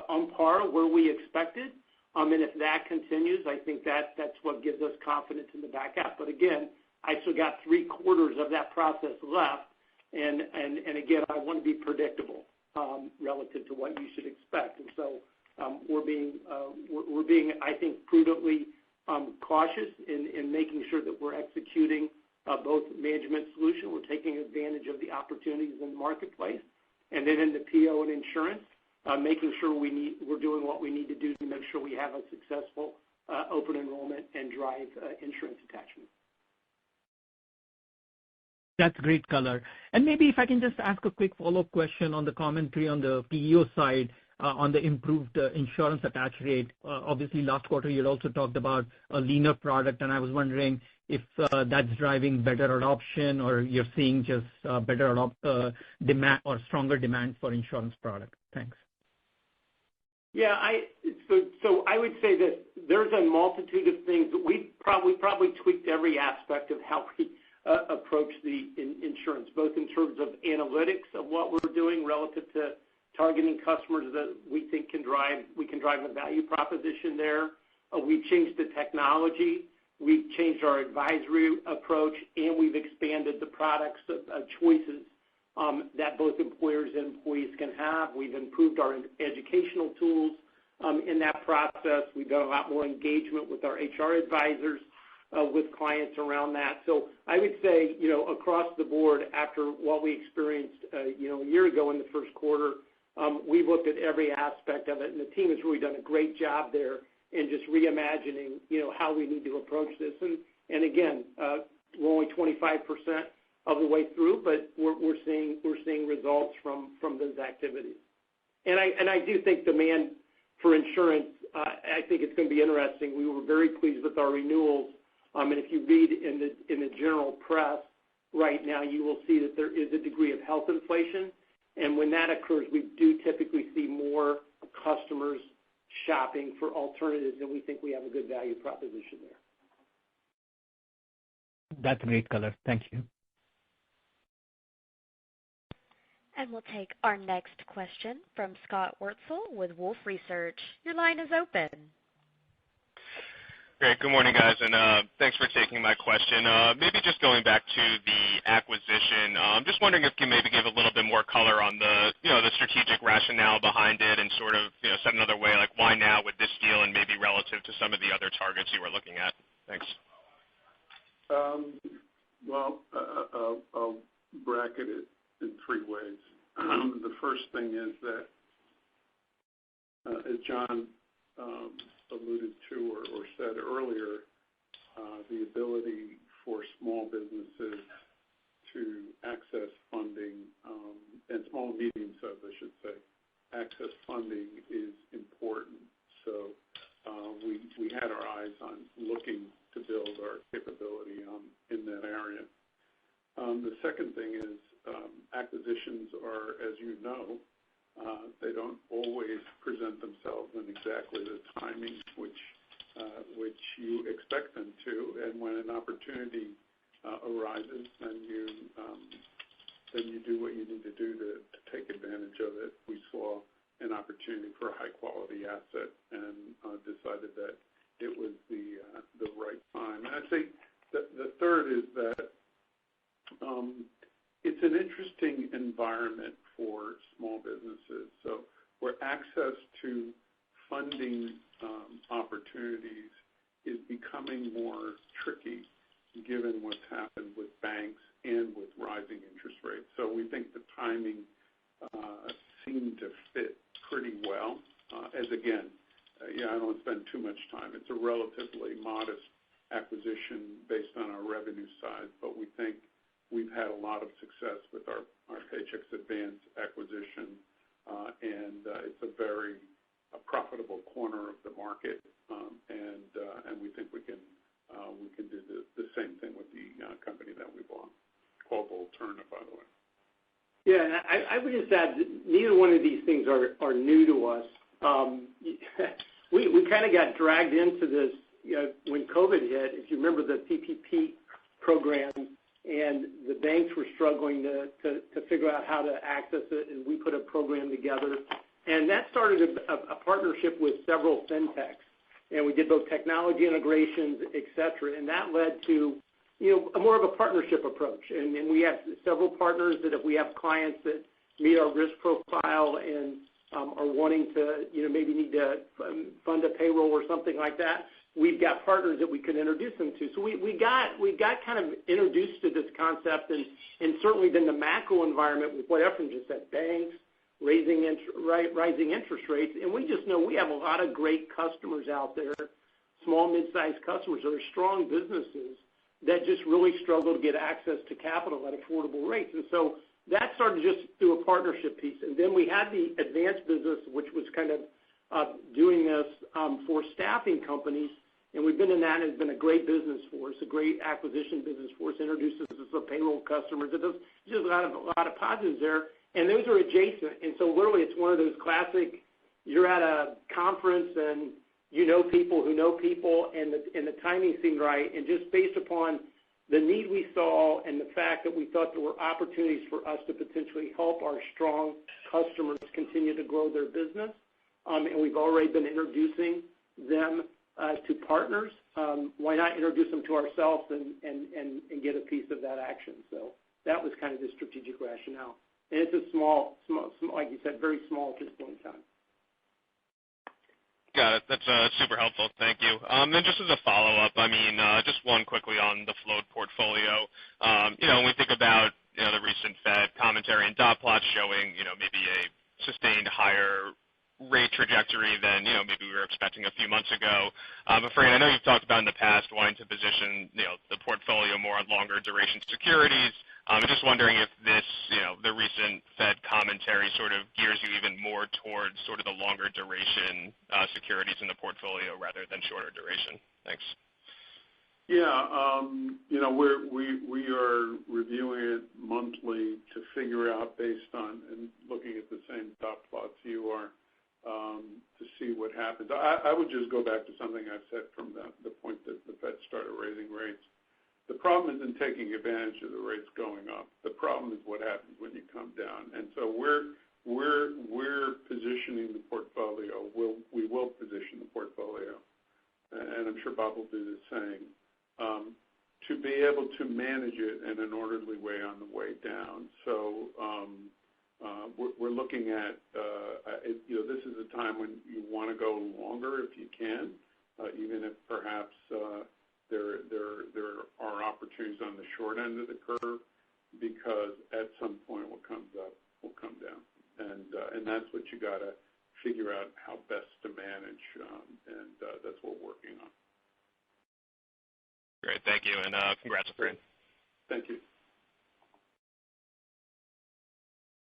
on par where we expected. And if that continues, I think that's what gives us confidence in the back half. But again, I still got 3 quarters of that process left, and again, I want to be predictable relative to what you should expect. And so we're being, I think, prudently cautious in making sure that we're executing both management solution. We're taking advantage of the opportunities in the marketplace, and then in the PO and insurance, making sure we're doing what we need to do to make sure we have a successful open enrollment and drive insurance attachment. That's great color. And maybe if I can just ask a quick follow-up question on the commentary on the PEO side, on the improved insurance attach rate. Obviously, last quarter you had also talked about a leaner product, and I was wondering if that's driving better adoption, or you're seeing just better demand or stronger demand for insurance product. Thanks. Yeah, so I would say that there's a multitude of things that we probably tweaked every aspect of how we approach the insurance, both in terms of analytics of what we're doing relative to targeting customers that we think we can drive a value proposition there. We've changed the technology, we've changed our advisory approach, and we've expanded the products choices that both employers and employees can have. We've improved our educational tools in that process. We've done a lot more engagement with our HR advisors with clients around that. So I would say, across the board, after what we experienced, a year ago in the first quarter, we looked at every aspect of it, and the team has really done a great job there in just reimagining, how we need to approach this. And again, we're only 25% of the way through, but we're seeing results from those activities. And I do think demand for insurance, I think it's going to be interesting. We were very pleased with our renewals. And if you read in the general press right now, you will see that there is a degree of health inflation. And when that occurs, we do typically see more customers shopping for alternatives, and we think we have a good value proposition there. That's a great color. Thank you. And we'll take our next question from Scott Wurtzel with Wolfe Research. Your line is open. Great. Good morning, guys, and thanks for taking my question. Maybe just going back to the acquisition, I'm just wondering if you can maybe give a little bit more color on the strategic rationale behind it, and sort of, said another way, like why now with this deal and maybe relative to some of the other targets you were looking at. Thanks. I'll bracket it in three ways. The first thing is that, as John alluded to or said earlier, the ability for small businesses to access funding, and small and medium-sized, I should say, access funding is important. So we had our eyes on looking to build our capability in that area. The second thing is acquisitions are, as you know, they don't always present themselves in exactly the timing which you expect them to. And when an opportunity arises, then you do what you need to do to take advantage of it. We saw an opportunity for a high-quality asset and decided that it was the right time. And I'd say the third is that it's an interesting environment for small businesses. So where access to funding opportunities is becoming more tricky given what's happened with banks and with rising interest rates. So we think the timing seemed to fit pretty well. As again, I don't want to spend too much time. It's a relatively modest acquisition based on our revenue side, but we think we've had a lot of success with our Paychex Advance acquisition, and it's a very profitable corner of the market, and we think we can do the same thing with the company that we bought, called Alterna, by the way. Yeah, and I would just add that neither one of these things are new to us. We kind of got dragged into this when COVID hit. If you remember the PPP program, and the banks were struggling to figure out how to access it, and we put a program together. And that started a partnership with several fintechs, and we did both technology integrations, et cetera, and that led to a more of a partnership approach. And we have several partners that if we have clients that meet our risk profile and are wanting to, maybe need to fund a payroll or something like that, we've got partners that we can introduce them to. So we got kind of introduced to this concept, and certainly then the macro environment with what Efrain just said, banks, rising interest rates, and we just know we have a lot of great customers out there, small, mid-sized customers that are strong businesses that just really struggle to get access to capital at affordable rates. And so that started just through a partnership piece. And then we had the advanced business, which was kind of doing this for staffing companies, and we've been in that, and it's been a great business for us, a great acquisition business for us, introduces us to payroll customers. It does just a lot of positives there, and those are adjacent. And so literally it's one of those classic, you're at a conference and you know people who know people, and the timing seemed right, and just based upon the need we saw and the fact that we thought there were opportunities for us to potentially help our strong customers continue to grow their business, and we've already been introducing them to partners, why not introduce them to ourselves and get a piece of that action? So that was kind of the strategic rationale. And it's a small, like you said, very small at this point in time. Got it. That's super helpful. Thank you. And just as a follow-up, just one quickly on the float portfolio. When we think about the recent Fed commentary and dot plots showing maybe a sustained higher rate trajectory than maybe we were expecting a few months ago. But Fran, I know you've talked about in the past wanting to position the portfolio more on longer duration securities. I'm just wondering if this the recent Fed commentary sort of gears you even more towards sort of the longer duration securities in the portfolio rather than shorter duration. Thanks. Yeah, we are reviewing it monthly to figure out based on and looking at the same dot plots you are to see what happens. I would just go back to something I've said from the point that the Fed started raising rates. The problem isn't taking advantage of the rates going up. The problem is what happens when you come down. And so we're positioning the portfolio. We will position the portfolio, and I'm sure Bob will do the same, to be able to manage it in an orderly way on the way down. So we're looking at, this is a time when you want to go longer if you can, even if perhaps there are opportunities on the short end of the curve, because at some point what comes up will come down. And that's what you got to figure out how best to manage, and that's what we're working on. Great, thank you, and congrats, Fran. Thank you.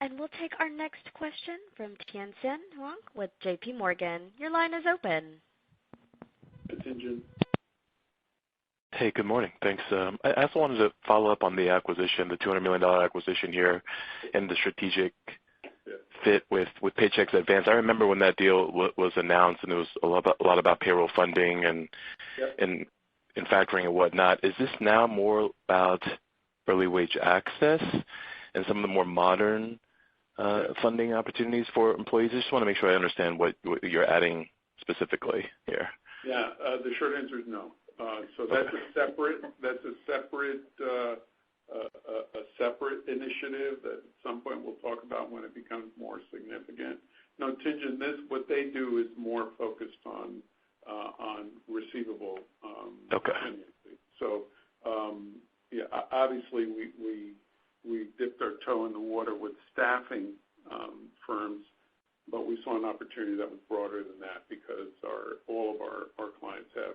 And we'll take our next question from Tien-Tsin Huang with J.P. Morgan. Your line is open. Tien-Tsin. Hey, good morning. Thanks. I also wanted to follow up on the acquisition, the $200 million acquisition here, and the strategic fit with Paychex Advance. I remember when that deal was announced, and it was a lot about payroll funding and factoring and whatnot. Is this now more about early wage access and some of the more modern funding opportunities for employees? I just want to make sure I understand what you're adding specifically here. Yeah, the short answer is no. So that's a separate initiative that at some point we'll talk about when it becomes more significant. No, Tien-Tsin, what they do is more focused on receivable financing. So obviously we dipped our toe in the water with staffing firms, but we saw an opportunity that was broader than that because all of our clients have,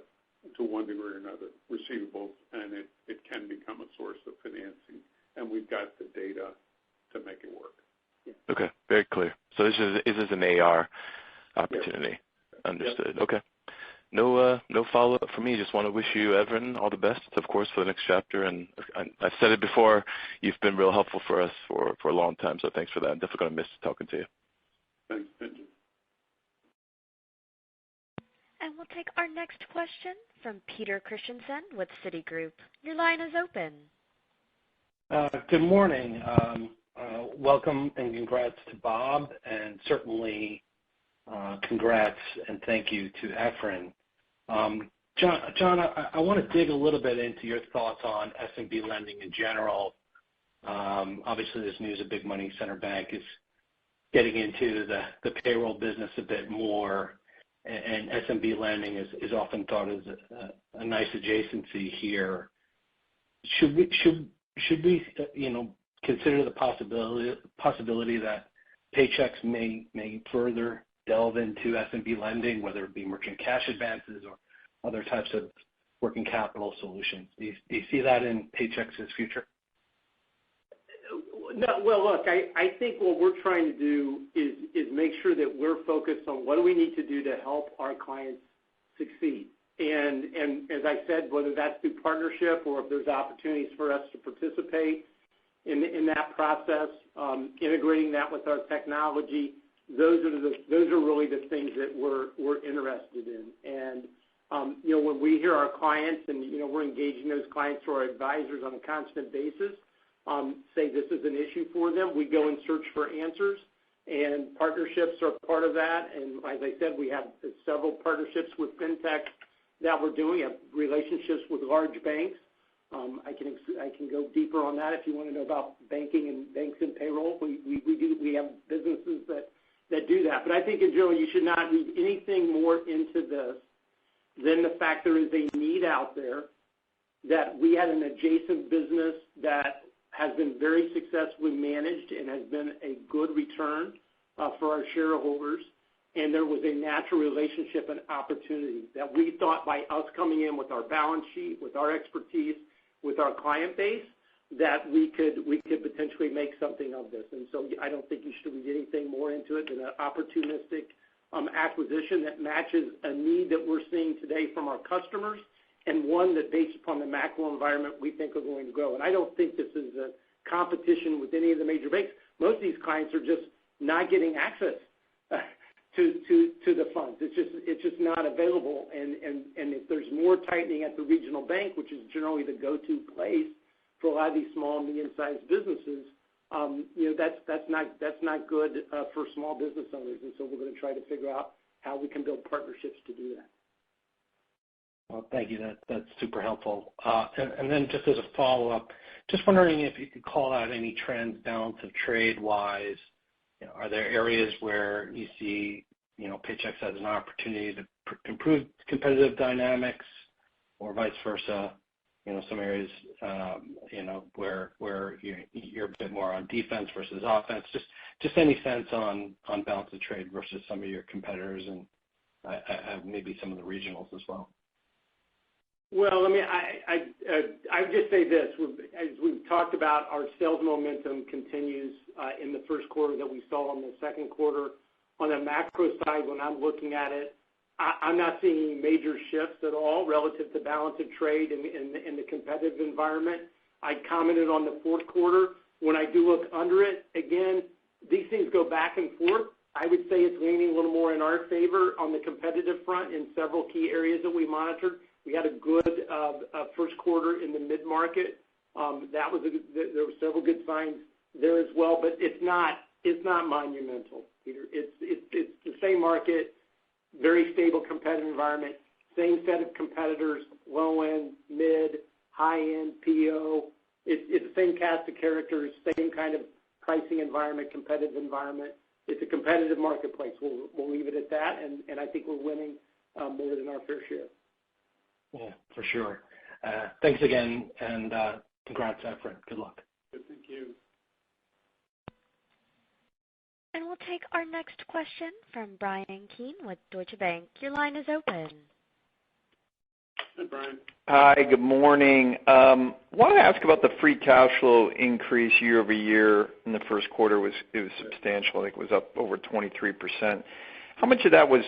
to one degree or another, receivables, and it can become a source of financing, and we've got the data to make it work. Yeah. Okay, very clear. So this is an AR opportunity. Yes. Understood. Yep. Okay. No follow-up for me. Just want to wish you, Efren, all the best, of course, for the next chapter. And I've said it before, you've been real helpful for us for a long time, so thanks for that. I'm definitely going to miss talking to you. Thanks, Benji. And we'll take our next question from Peter Christensen with Citigroup. Your line is open. Good morning. Welcome and congrats to Bob, and certainly congrats and thank you to Efren. John, I want to dig a little bit into your thoughts on SMB lending in general. Obviously, this news of big money center bank is getting into the payroll business a bit more, and SMB lending is often thought as a nice adjacency here. Should we consider the possibility that Paychex may further delve into SMB lending, whether it be merchant cash advances or other types of working capital solutions? Do you see that in Paychex's future? No, well, look, I think what we're trying to do is make sure that we're focused on what do we need to do to help our clients succeed. And as I said, whether that's through partnership or if there's opportunities for us to participate in that process, integrating that with our technology, those are really the things that we're interested in. And when we hear our clients and we're engaging those clients through our advisors on a constant basis, say this is an issue for them, we go and search for answers, and partnerships are part of that. And as I said, we have several partnerships with fintech that we're doing, have relationships with large banks. I can go deeper on that if you want to know about banking and banks and payroll. We have businesses that do that. But I think in general you should not read anything more into this than the fact there is a need out there, that we had an adjacent business that has been very successfully managed and has been a good return for our shareholders. And there was a natural relationship and opportunity that we thought by us coming in with our balance sheet, with our expertise, with our client base, that we could potentially make something of this. And so I don't think you should read anything more into it than an opportunistic acquisition that matches a need that we're seeing today from our customers, and one that, based upon the macro environment, we think are going to grow. And I don't think this is a competition with any of the major banks. Most of these clients are just not getting access to the funds. It's just not available. And if there's more tightening at the regional bank, which is generally the go-to place for a lot of these small and medium-sized businesses, that's not good for small business owners. And so we're going to try to figure out how we can build partnerships to do that. Well, thank you. That's super helpful. And then just as a follow-up, just wondering if you could call out any trends, balance of trade-wise. Are there areas where you see, Paychex has an opportunity to improve competitive dynamics, or vice versa? Some areas, where you're a bit more on defense versus offense. Just any sense on balance of trade versus some of your competitors, and maybe some of the regionals as well. Well, I would just say this. As we've talked about, our sales momentum continues in the first quarter that we saw in the second quarter. On the macro side, when I'm looking at it, I'm not seeing any major shifts at all relative to balance of trade in the competitive environment. I commented on the fourth quarter. When I do look under it, again, these things go back and forth. I would say it's leaning a little more in our favor on the competitive front in several key areas that we monitored. We had a good first quarter in the mid-market. There were several good signs there as well, but it's not monumental, Peter. It's the same market, very stable competitive environment, same set of competitors, low end, mid, high end, PO. It's the same cast of characters, same kind of pricing environment, competitive environment. It's a competitive marketplace. We'll leave it at that, and I think we're winning more than our fair share. Yeah, for sure. Thanks again, and congrats, Efren. Good luck. Good, thank you. And we'll take our next question from Brian Keane with Deutsche Bank. Your line is open. Hi, Brian. Hi, good morning. Want to ask about the free cash flow increase year over year in the first quarter. It was substantial. I think it was up over 23%. How much of that was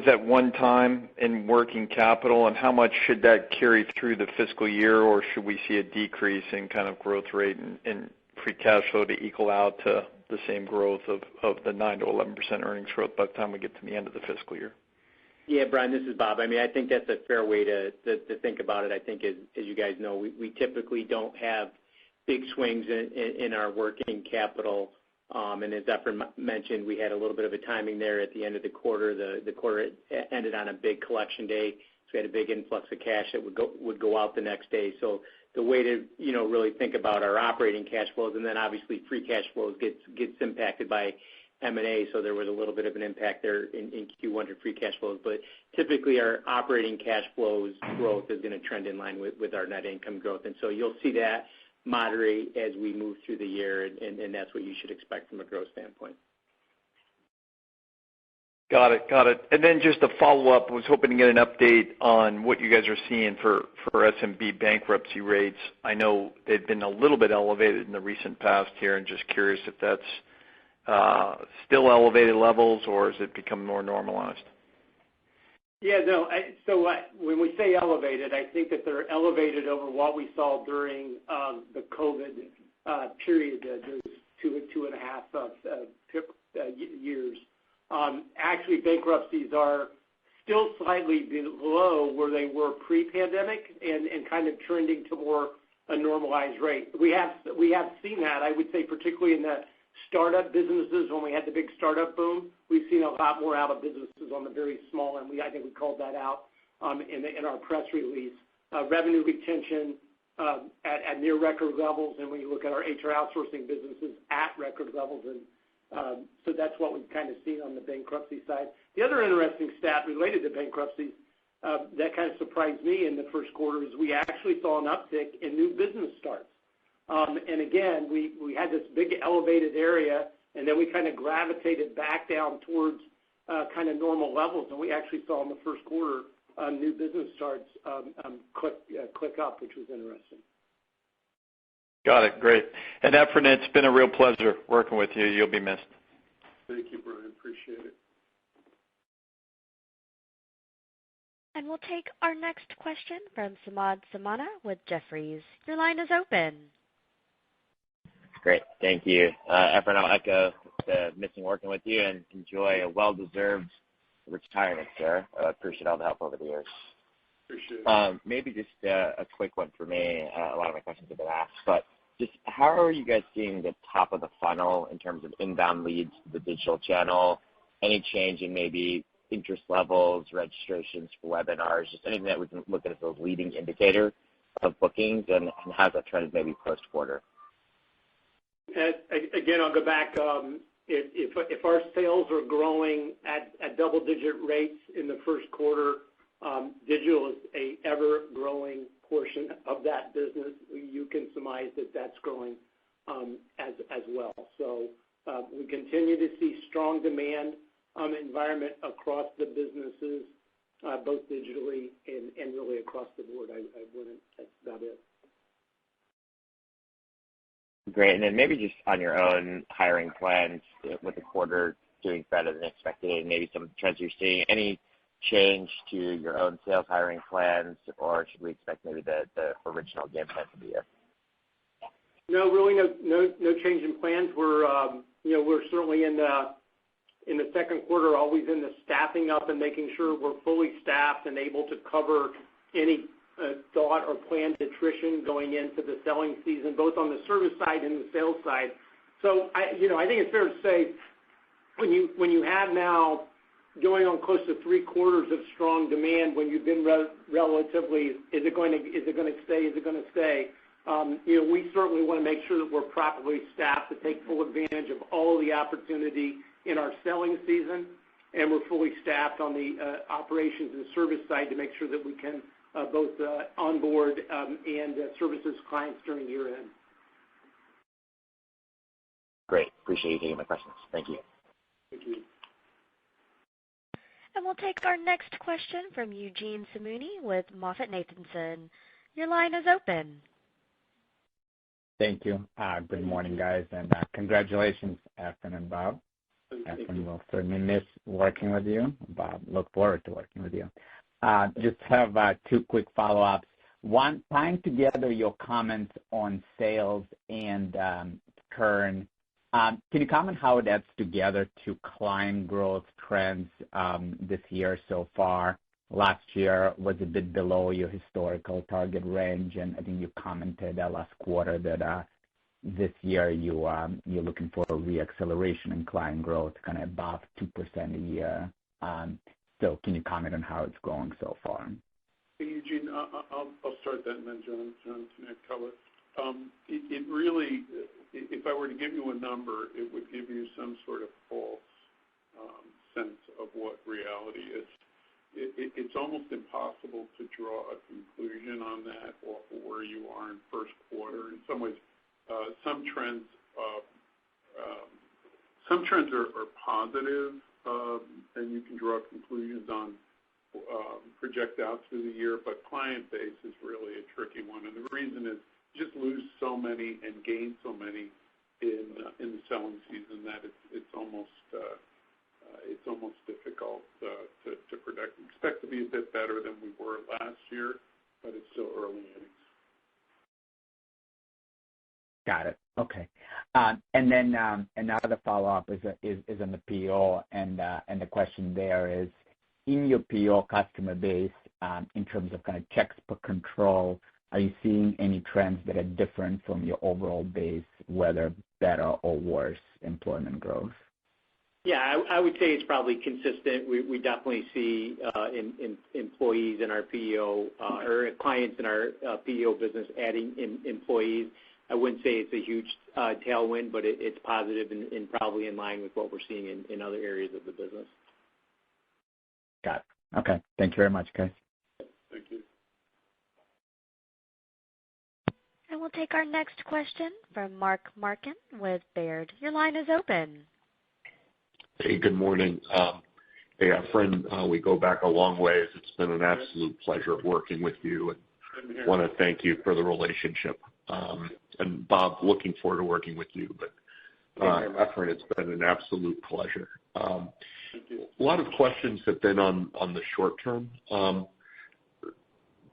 that one time in working capital, and how much should that carry through the fiscal year, or should we see a decrease in kind of growth rate and free cash flow to equal out to the same growth of the 9 to 11% earnings growth by the time we get to the end of the fiscal year? Yeah, Brian, this is Bob. I think that's a fair way to think about it. I think, as you guys know, we typically don't have big swings in our working capital. And as Efren mentioned, we had a little bit of a timing there at the end of the quarter. The quarter ended on a big collection day, so we had a big influx of cash that would go out the next day. So the way to really think about our operating cash flows, and then obviously free cash flows gets impacted by M&A, so there was a little bit of an impact there in Q1 to free cash flows. But typically our operating cash flows growth is going to trend in line with our net income growth. And so you'll see that moderate as we move through the year, and that's what you should expect from a growth standpoint. Got it. And then just a follow-up, I was hoping to get an update on what you guys are seeing for SMB bankruptcy rates. I know they've been a little bit elevated in the recent past here, and just curious if that's still elevated levels, or has it become more normalized? Yeah, no. So when we say elevated, I think that they're elevated over what we saw during the COVID period, those 2.5 years. Actually, bankruptcies are still slightly below where they were pre-pandemic, and kind of trending to more a normalized rate. We have seen that, I would say, particularly in the startup businesses. When we had the big startup boom, we've seen a lot more out of businesses on the very small end. I think we called that out in our press release. Revenue retention at near record levels, and when you look at our HR outsourcing businesses at record levels, and so that's what we've kind of seen on the bankruptcy side. The other interesting stat related to bankruptcies that kind of surprised me in the first quarter is we actually saw an uptick in new business starts. And again, we had this big elevated area, and then we kind of gravitated back down towards kind of normal levels, and we actually saw in the first quarter new business starts click up, which was interesting. Got it. Great. And Efrain, it's been a real pleasure working with you. You'll be missed. Thank you, Brian. Appreciate it. And we'll take our next question from Samad Samana with Jefferies. Your line is open. Great. Thank you. Efrain, I'll echo the missing working with you and enjoy a well-deserved retirement, sir. I appreciate all the help over the years. Appreciate it. Maybe just a quick one for me. A lot of my questions have been asked, but just how are you guys seeing the top of the funnel in terms of inbound leads to the digital channel? Any change in maybe interest levels, registrations for webinars, just anything that we can look at as a leading indicator of bookings, and how's that trended maybe post-quarter? Again, I'll go back. If our sales are growing at double-digit rates in the first quarter, digital is a ever-growing portion of that business. You can surmise that that's growing as well. So we continue to see strong demand environment across the businesses, both digitally and really across the board. That's about it. Great. And then maybe just on your own hiring plans with the quarter doing better than expected, and maybe some trends you're seeing, any change to your own sales hiring plans, or should we expect maybe the original game plan for the year? No, really no change in plans. We're certainly in the second quarter always in the staffing up and making sure we're fully staffed and able to cover any thought or planned attrition going into the selling season, both on the service side and the sales side. So I think it's fair to say when you have now going on close to 3 quarters of strong demand, when you've been relatively, is it going to stay? We certainly want to make sure that we're properly staffed to take full advantage of all of the opportunity in our selling season, and we're fully staffed on the operations and service side to make sure that we can both onboard and services clients during year end. Great. Appreciate you taking my questions. Thank you. Thank you. And we'll take our next question from Eugene Simuni with MoffettNathanson. Your line is open. Thank you. Good morning, guys, and congratulations, Efrain and Bob. Efrain will certainly miss working with you. Bob, look forward to working with you. Just have 2 quick follow-ups. One, tying together your comments on sales and churn, can you comment how it adds together to client growth trends this year so far? Last year was a bit below your historical target range, and I think you commented last quarter that this year you're looking for a re-acceleration in client growth, kind of above 2% a year. So can you comment on how it's going so far? Hey, Eugene, I'll start that, and then John can add color. It really, if I were to give you a number, it would give you some sort of false sense of what reality is. It's almost impossible to draw a conclusion on that off of where you are in first quarter. In some ways, some trends are positive, and you can draw conclusions on project out through the year, but client base is really a tricky one. And the reason is you just lose so many and gain so many in the selling season that it's almost difficult to predict. We expect to be a bit better than we were last year, but it's still early innings. Got it. Okay. And then another follow-up is on the PO, and the question there is, in your PO customer base, in terms of kind of checks per control, are you seeing any trends that are different from your overall base, whether better or worse employment growth? Yeah, I would say it's probably consistent. We definitely see employees in our PEO or clients in our PEO business adding employees. I wouldn't say it's a huge tailwind, but it's positive and probably in line with what we're seeing in other areas of the business. Got it. Okay. Thank you very much, guys. Thank you. And we'll take our next question from Mark Marcon with Baird. Your line is open. Hey, good morning. Hey, Efrain, we go back a long ways. It's been an absolute pleasure working with you, and want to thank you for the relationship. And Bob, looking forward to working with you. But Efrain, it's been an absolute pleasure. A lot of questions have been on the short term.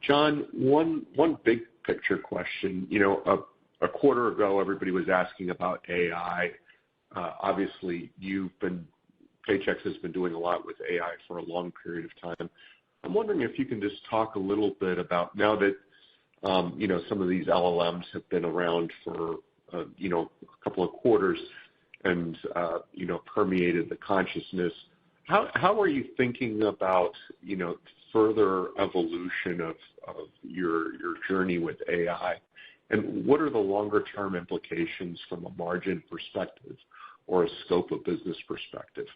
John, one big picture question. You know, a quarter ago, everybody was asking about AI. Obviously, Paychex has been doing a lot with AI for a long period of time. I'm wondering if you can just talk a little bit about, now that some of these LLMs have been around for a couple of quarters and permeated the consciousness. How are you thinking about further evolution of your journey with AI, and what are the longer term implications from a margin perspective or a scope of business perspective?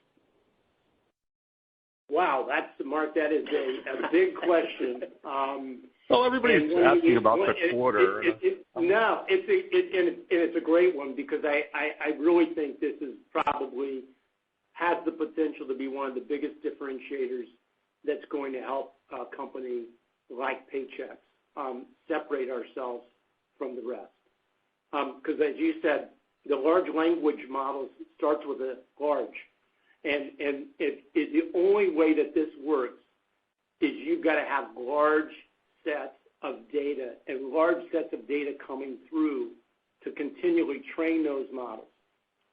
Wow, Mark, that is a big question. Well, everybody's asking about the quarter. It's a great one because I really think this is probably has the potential to be one of the biggest differentiators that's going to help a company like Paychex separate ourselves from the rest. Because as you said, the large language models starts with a large. And the only way that this works is you've got to have large sets of data and large sets of data coming through to continually train those models.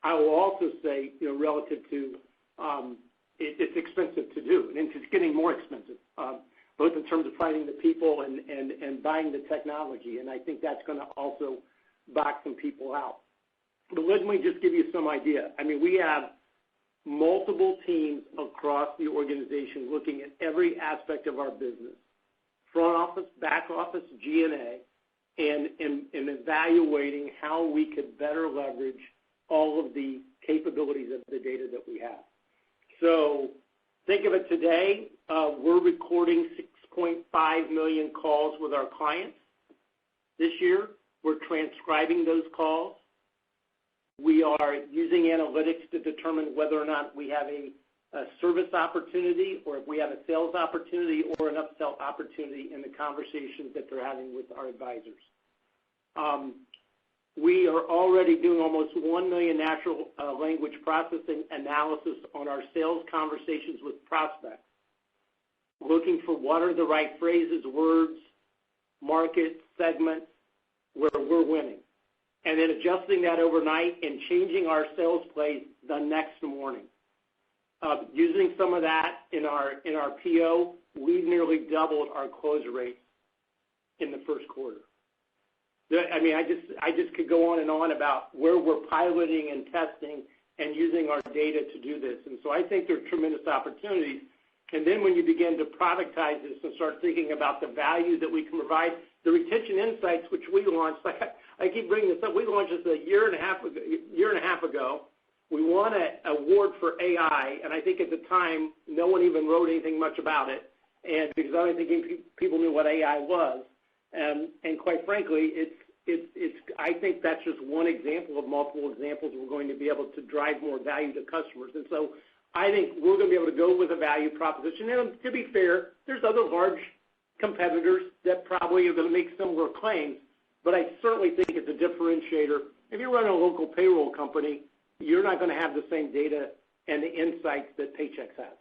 I will also say, relative to it's expensive to do, and it's getting more expensive, both in terms of finding the people and buying the technology, and I think that's going to also box some people out. But let me just give you some idea. I mean, we have multiple teams across the organization looking at every aspect of our business, front office, back office, G&A, and evaluating how we could better leverage all of the capabilities of the data that we have. So think of it today, we're recording 6.5 million calls with our clients. This year, we're transcribing those calls. We are using analytics to determine whether or not we have a service opportunity or if we have a sales opportunity or an upsell opportunity in the conversations that they're having with our advisors. We are already doing almost 1 million natural language processing analysis on our sales conversations with prospects, looking for what are the right phrases, words, markets, segments where we're winning, and then adjusting that overnight and changing our sales plays the next morning. Using some of that in our PO, we've nearly doubled our close rates in the first quarter. I mean, I just could go on and on about where we're piloting and testing and using our data to do this. And so I think there are tremendous opportunities. And then when you begin to productize this and start thinking about the value that we can provide, the retention insights, which we launched, I keep bringing this up, we launched this a year and a half ago. We won an award for AI, and I think at the time, no one even wrote anything much about it, and because I don't think people knew what AI was. And quite frankly, I think that's just one example of multiple examples we're going to be able to drive more value to customers. And so I think we're going to be able to go with a value proposition. And to be fair, there's other large competitors that probably are going to make similar claims, but I certainly think it's a differentiator. If you run a local payroll company, you're not going to have the same data and the insights that Paychex has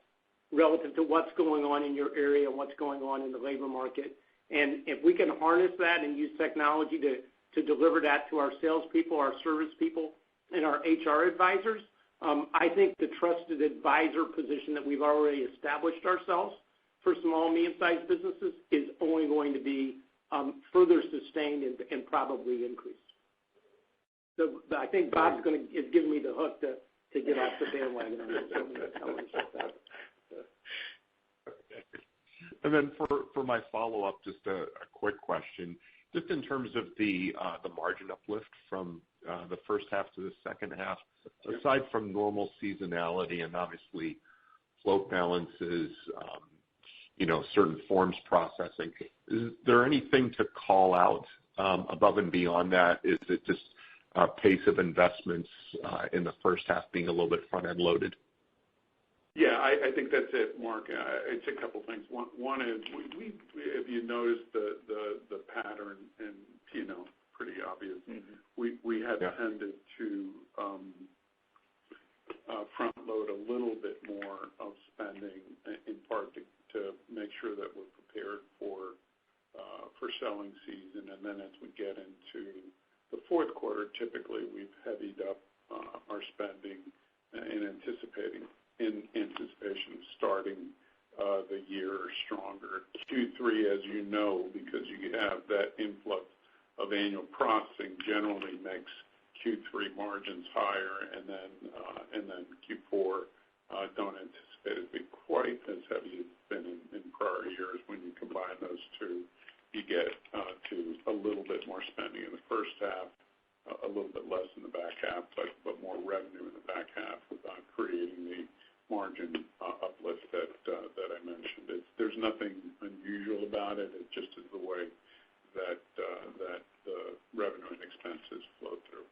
relative to what's going on in your area, what's going on in the labor market. And if we can harness that and use technology to deliver that to our salespeople, our service people, and our HR advisors, I think the trusted advisor position that we've already established ourselves for small and medium-sized businesses is only going to be further sustained and probably increased. So I think Bob's is giving me the hook to to get off the bandwagon on that. And then for my follow-up, just a quick question. Just in terms of the margin uplift from the first half to the second half, aside from normal seasonality and obviously float balances, certain forms processing, is there anything to call out above and beyond that? Is it just pace of investments in the first half being a little bit front-end loaded? Yeah, I think that's it, Mark. It's a couple things. One is we if you notice the pattern and pretty obvious. Mm-hmm. We have tended to front load a little bit more of spending in part to make sure that we're prepared for selling season, and then as we get into the fourth quarter, typically we've heavied up our spending in anticipation of starting the year stronger. Q3, as you know, because you have that influx of annual processing, generally makes Q3 margins higher, and then Q4 don't anticipate it to be quite as heavy as it's been in prior years. When you combine those two, you get to a little bit more spending in the first half, a little bit less in the back half, but more revenue in the back half, creating the margin uplift that I mentioned. There's nothing unusual about it. It just is the way that the revenue and expenses flow through.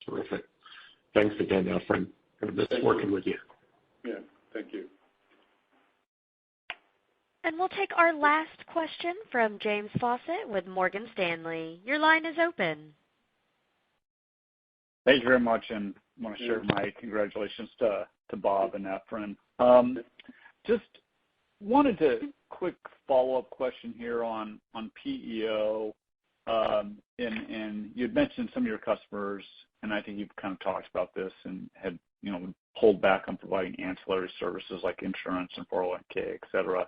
Terrific. Thanks again, Efrain. Going to miss working with you. Yeah, thank you. And we'll take our last question from James Faucette with Morgan Stanley. Your line is open. Thank you very much, and I want to share my congratulations to Bob and Efrain. Just wanted to quick follow-up question here on PEO. And you had mentioned some of your customers, and I think you've kind of talked about this and had pulled back on providing ancillary services like insurance and 401k, et cetera.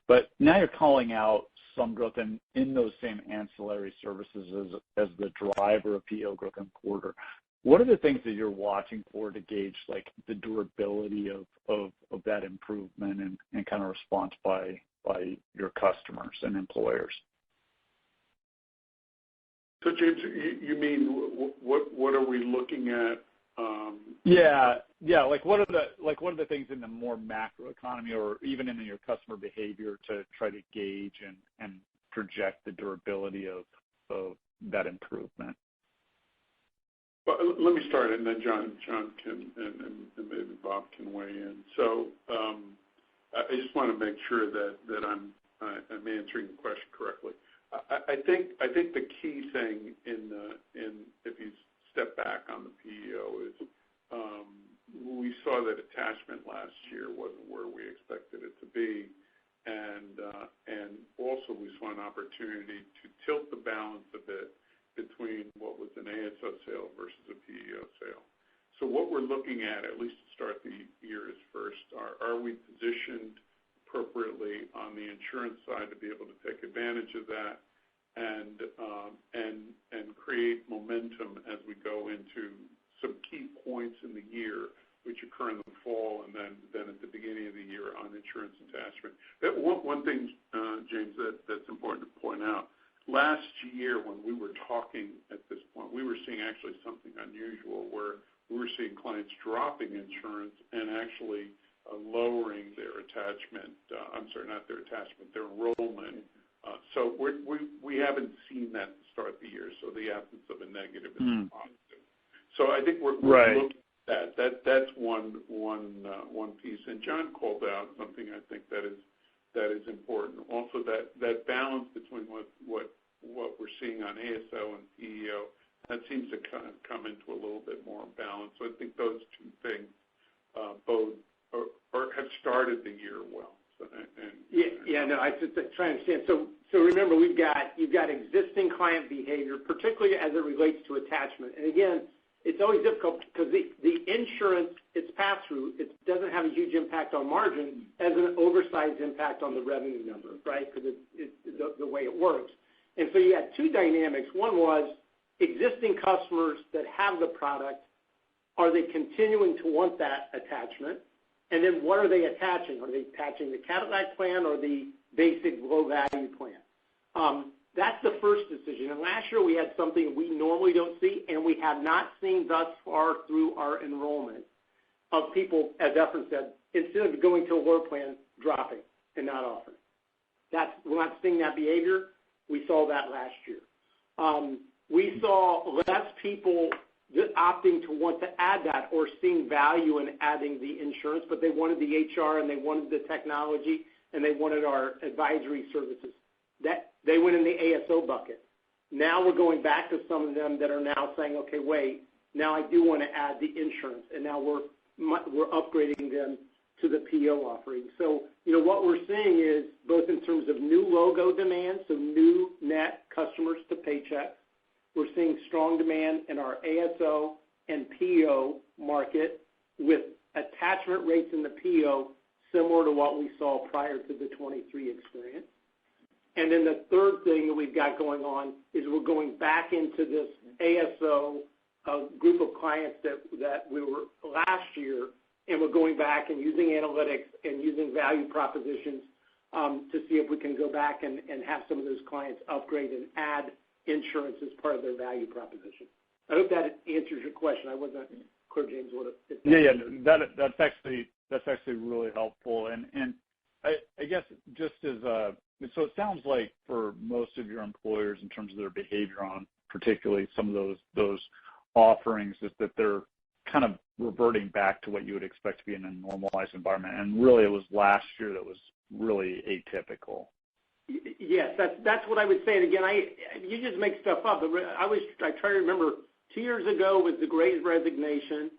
But now you're calling out some growth in those same ancillary services as the driver of PEO growth in the quarter. What are the things that you're watching for to gauge like the durability of that improvement and kind of response by your customers and employers? So James, you mean what are we looking at? Yeah. Like what are the things in the more macro economy or even in your customer behavior to try to gauge and project the durability of that improvement? Well, let me start, and then John can and maybe Bob can weigh in. So I just want to make sure that I'm answering the question correctly. I think the key thing in if you step back on the PEO is we saw that attachment last year wasn't where we expected it to be, and also we saw an opportunity to tilt the balance a bit between what was an ASO sale versus a PEO sale. So what we're looking at least to start the year, is first, are we positioned appropriately on the insurance side to be able to take advantage of that and create momentum as we go into some key points in the year, which occur in the fall and then at the beginning of the year on insurance attachment. One thing, James, that's important to point out. Last year, when we were talking at this point, we were seeing actually something unusual where we were seeing clients dropping insurance and actually lowering their attachment. Not their attachment, their enrollment. So we haven't seen that to start the year. So the absence of a negative is positive. So I think we're looking at that. That's one piece. And John called out something I think that is important. Also, that balance between what we're seeing on ASO and PEO, that seems to kind of come into a little bit more balance. So I think those two things both have started the year well. So, I just try to understand. So remember, you've got existing client behavior, particularly as it relates to attachment. And again, it's always difficult because the insurance, it's pass-through. It doesn't have a huge impact on margin, as an oversized impact on the revenue number, right? Because it's the way it works. And so you had two dynamics. One was existing customers that have the product Are they continuing to want that attachment? And then what are they attaching? Are they attaching the Cadillac plan or the basic low-value plan? That's the first decision. And last year we had something we normally don't see, and we have not seen thus far through our enrollment of people, as Efren said, instead of going to a lower plan, dropping and not offering. We're not seeing that behavior. We saw that last year. We saw less people opting to want to add that or seeing value in adding the insurance, but they wanted the HR and they wanted the technology and they wanted our advisory services. That they went in the ASO bucket. Now we're going back to some of them that are now saying, okay, wait, now I do want to add the insurance, and now we're upgrading them to the PO offering. So, what we're seeing is both in terms of new logo demand, so new net customers to Paychex. We're seeing strong demand in our ASO and PO market with attachment rates in the PO similar to what we saw prior to the 23 experience. And then the third thing that we've got going on is we're going back into this ASO group of clients that we were last year, and we're going back and using analytics and using value propositions to see if we can go back and have some of those clients upgrade and add insurance as part of their value proposition. I hope that answers your question. I wasn't clear, James. That's actually really helpful. And I guess just as so it sounds like for most of your employers in terms of their behavior on particularly some of those offerings is that they're kind of reverting back to what you would expect to be in a normalized environment. And really it was last year that was really atypical. Yes, that's what I would say. And again, you just make stuff up. I try to remember 2 years ago was the Great Resignation.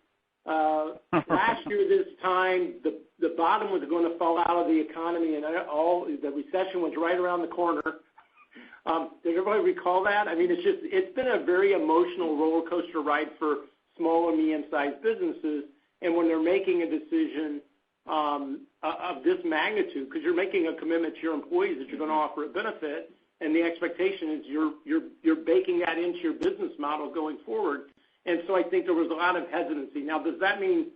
Last year this time, the bottom was going to fall out of the economy, and the recession was right around the corner. Does everybody recall that? I mean, it's been a very emotional roller coaster ride for small and medium-sized businesses, and when they're making a decision of this magnitude, because you're making a commitment to your employees that you're going to offer a benefit, and the expectation is you're baking that into your business model going forward. And so I think there was a lot of hesitancy. Now, does that mean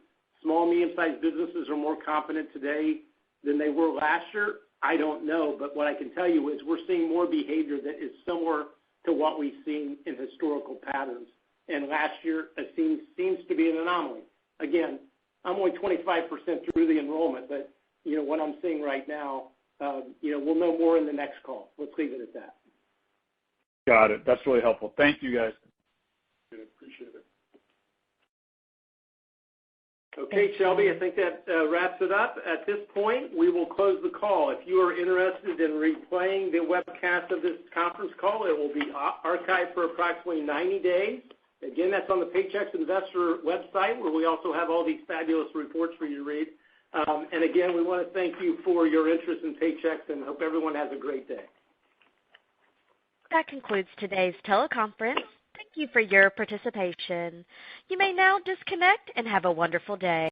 small, medium-sized businesses are more confident today than they were last year? I don't know, but what I can tell you is we're seeing more behavior that is similar to what we've seen in historical patterns. And last year it seems to be an anomaly. Again, I'm only 25% through the enrollment, but what I'm seeing right now, we'll know more in the next call. Let's leave it at that. Got it. That's really helpful. Thank you, guys. Good. Appreciate it. Okay, Shelby, I think that wraps it up. At this point, we will close the call. If you are interested in replaying the webcast of this conference call, it will be archived for approximately 90 days. Again, that's on the Paychex Investor website, where we also have all these fabulous reports for you to read. And again, we want to thank you for your interest in Paychex and hope everyone has a great day. That concludes today's teleconference. Thank you for your participation. You may now disconnect and have a wonderful day.